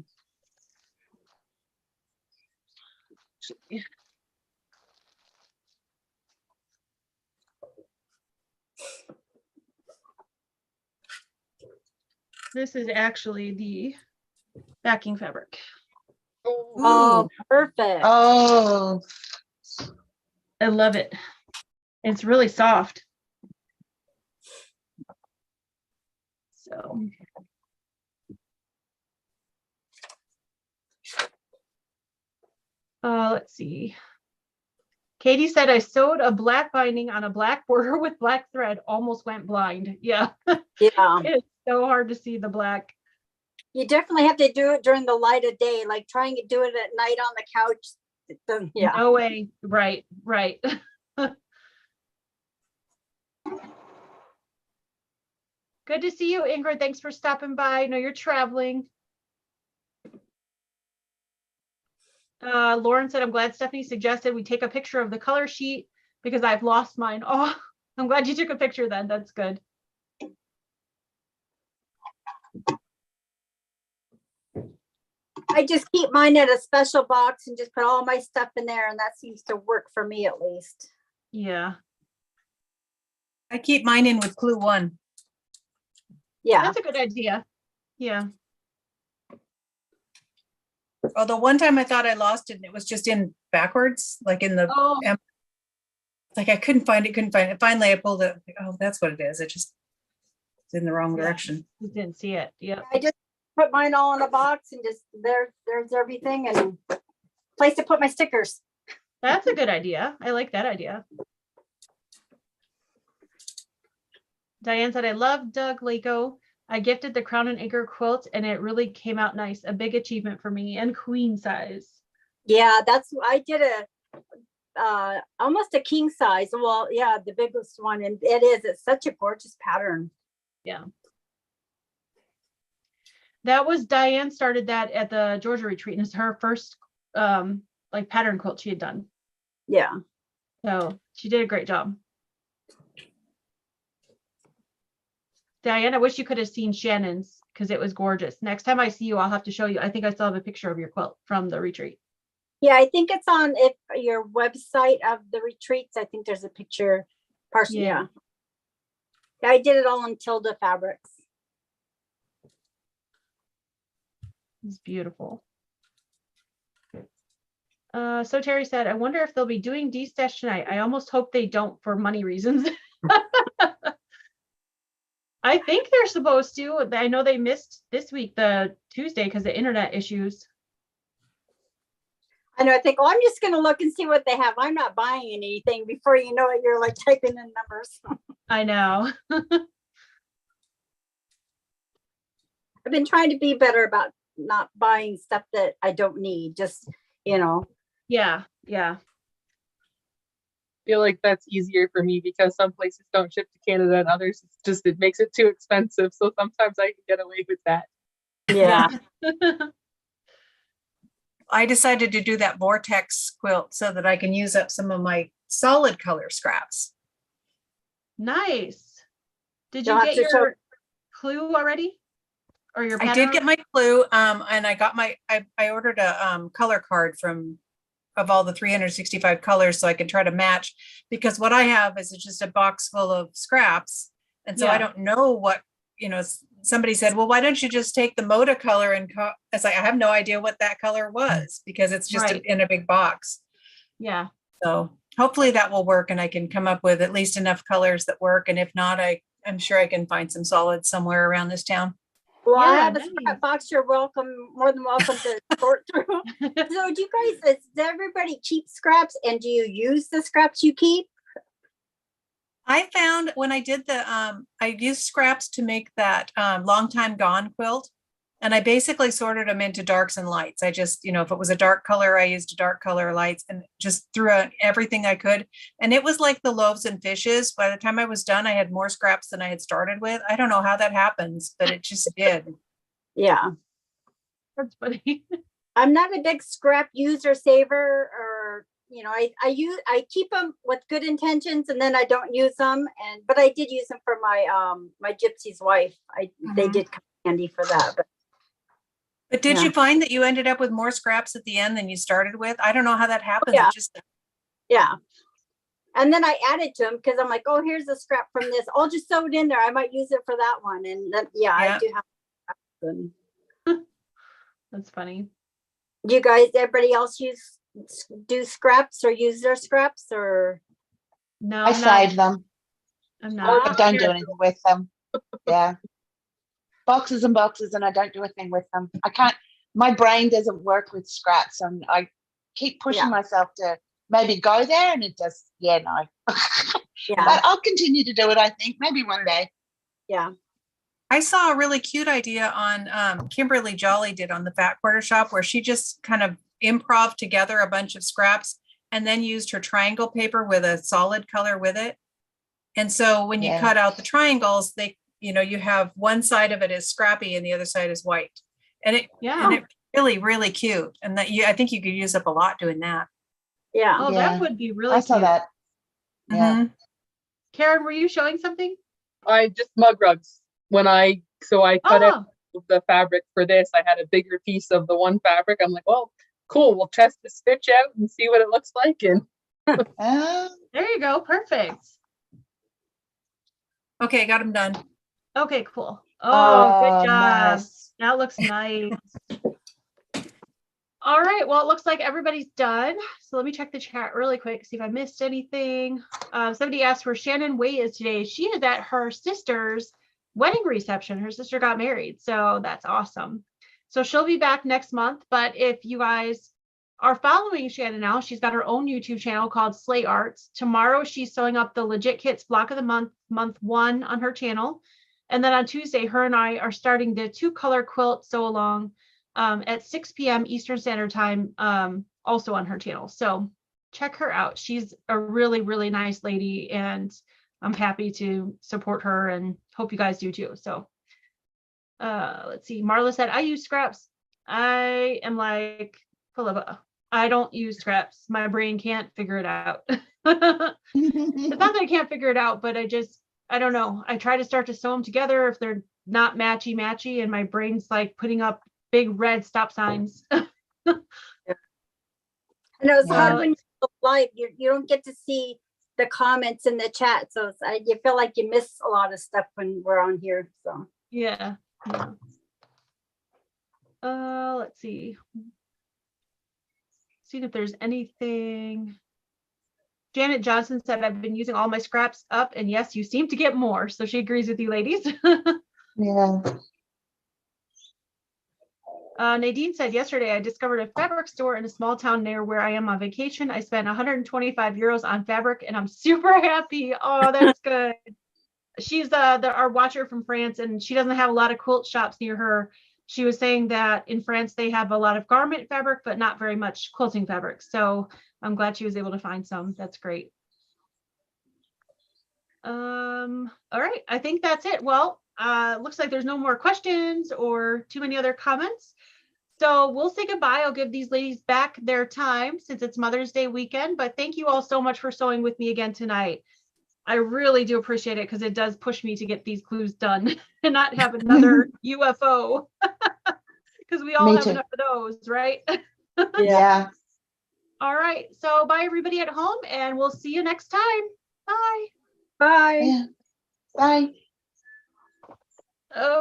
This is actually the backing fabric. Oh, perfect. Oh, I love it. It's really soft. So let's see. Katie said, I sewed a black binding on a black border with black thread, almost went blind. Yeah. Yeah. It's so hard to see the black. You definitely have to do it during the light of day, like trying to do it at night on the couch. Yeah. No way. Right. Good to see you, Ingrid. Thanks for stopping by. I know you're traveling. Lauren said, I'm glad Stephanie suggested we take a picture of the color sheet because I've lost mine. Oh, I'm glad you took a picture then. That's good. I just keep mine at a special box and just put all my stuff in there, and that seems to work for me at least. Yeah, I keep mine in with clue 1. Yeah. that's a good idea. Yeah. Although one time I thought I lost it and it was just in backwards, like in the, Oh, like I couldn't find it. Finally I pulled it. Oh, that's what it is. It just, it's in the wrong Yeah. direction. you didn't see it. Yep. I just put mine all in a box and just there's everything and place to put my stickers. That's a good idea. I like that idea. Diane said, I love Doug Lako. I gifted the Crown and Anchor quilt and it really came out nice. A big achievement for me and queen size. Yeah, I did almost a king size. Well, yeah, the biggest one, and it's such a gorgeous pattern. Yeah. That was Diane started that at the Georgia retreat and it's her first like pattern quilt she had done. Yeah. So she did a great job. Diane, I wish you could have seen Shannon's because it was gorgeous. Next time I see you, I'll have to show you. I think I still have a picture of your quilt from the retreat. Yeah, I think it's on your website of the retreats. I think there's a picture partially. Yeah. Yeah. I did it all on Tilda fabrics. It's beautiful. So Terry said, I wonder if they'll be doing D-Stash tonight. I almost hope they don't for money reasons. I think they're supposed to. I know they missed this week, the Tuesday, because of internet issues. I know. I think, I'm just going to look and see what they have. I'm not buying anything before you know it. You're like typing in numbers. I know. I've been trying to be better about not buying stuff that I don't need. Just, Yeah, yeah. Feel like that's easier for me because some places don't ship to Canada and others it makes it too expensive. So sometimes I can get away with that. Yeah. I decided to do that vortex quilt so that I can use up some of my solid color scraps. Nice. Did You'll you have get to show- your clue already? Or your I did get my clue, and I got I ordered a color card of all the 365 colors so I can try to match, because what I have is just a box full of scraps. And so I Yeah. don't know what, somebody said, well, why don't you just take the Moda color and it's like, I have no idea what that color was because it's just Right. in a big box. Yeah. So hopefully that will work and I can come up with at least enough colors that work. And if not, I'm sure I can find some solids somewhere around this town. Well, I Yeah, have a nice. scrap box. You're more than welcome to sort through. So do you guys, does everybody keep scraps, and do you use the scraps you keep? I found when I did I used scraps to make that Long Time Gone quilt. And I basically sorted them into darks and lights. I just, if it was a dark color, I used a dark color lights and just threw out everything I could. And it was like the loaves and fishes. By the time I was done, I had more scraps than I had started with. I don't know how that happens, but it just did. Yeah. That's funny. I'm not a big scrap user saver, or I keep them with good intentions and then I don't use them. But I did use them for my my gypsy's wife. They did come handy for that. But did Yeah. you find that you ended up with more scraps at the end than you started with? I don't know how that happens. Yeah. It just, Yeah. And then I added to them because I'm like, oh, here's a scrap from this. I'll just sew it in there. I might use it for that one. And then, I Yeah. do have them. That's funny. Do you guys, everybody else do scraps or use their scraps, or? No, I I'm save them. I'm I not. don't do anything with them. Yeah. Boxes and boxes, and I don't do a thing with them. I can't, my brain doesn't work with scraps, and I keep pushing Yeah. myself to maybe go there, and it just, no. Yeah. But I'll continue to do it, I think, maybe one day. Yeah. I saw a really cute idea on Kimberly Jolly did on the Fat Quarter Shop, where she just kind of improv together a bunch of scraps and then used her triangle paper with a solid color with it. And so when you Yeah. cut out the triangles, you know, you have one side of it is scrappy and the other side is white. And it Yeah. really, really cute. And that I think you could use up a lot doing that. Yeah. Oh, Yeah. that would be really I saw cute. that. Yeah. Mhm. Karen, were you showing something? I just mug rugs. So I cut out Oh, the fabric for this. I had a bigger piece of the one fabric. I'm like, well, cool. We'll test the stitch out and see what it looks like. And Ah, there you go. Perfect. Okay, got them done. Okay, cool. Oh, good oh, job. nice. That looks nice. All right. Well, it looks like everybody's done. So let me check the chat really quick, see if I missed anything. Somebody asked where Shannon Way is today. She is at her sister's wedding reception. Her sister got married. So that's awesome. So she'll be back next month. But if you guys are following Shannon now, she's got her own YouTube channel called Slay Arts. Tomorrow she's sewing up the Legit Kits block of the month 1 on her channel. And then on Tuesday, her and I are starting the 2-color quilt sew along at 6 p.m. Eastern Standard Time, also on her channel. So check her out. She's a really, really nice lady, and I'm happy to support her and hope you guys do too. So let's see. Marla said, I use scraps. I am like Philippa. I don't use scraps. My brain can't figure it out. It's not that I can't figure it out, but I don't know. I try to start to sew them together if they're not matchy, and my brain's like putting up big red stop signs. And it was hard Yeah. when you go live. You don't get to see the comments in the chat, so you feel like you miss a lot of stuff when we're on here. So Yeah. Let's see. See if there's anything. Janet Johnson said, I've been using all my scraps up, and yes, you seem to get more. So she agrees with you, ladies. Yeah. Nadine said, yesterday I discovered a fabric store in a small town near where I am on vacation. I spent 125 euros on fabric and I'm super happy. Oh, that's good. She's our watcher from France, and she doesn't have a lot of quilt shops near her. She was saying that in France they have a lot of garment fabric, but not very much quilting fabric. So I'm glad she was able to find some. That's great. All right, I think that's it. Well, looks like there's no more questions or too many other comments. So we'll say goodbye. I'll give these ladies back their time since it's Mother's Day weekend, but thank you all so much for sewing with me again tonight. I really do appreciate it because it does push me to get these glues done and not have another UFO because we all Me have too. enough of those, right? Yeah. All right. So bye everybody at home, and we'll see you next time. Bye. bye. Yeah. Bye. Oh.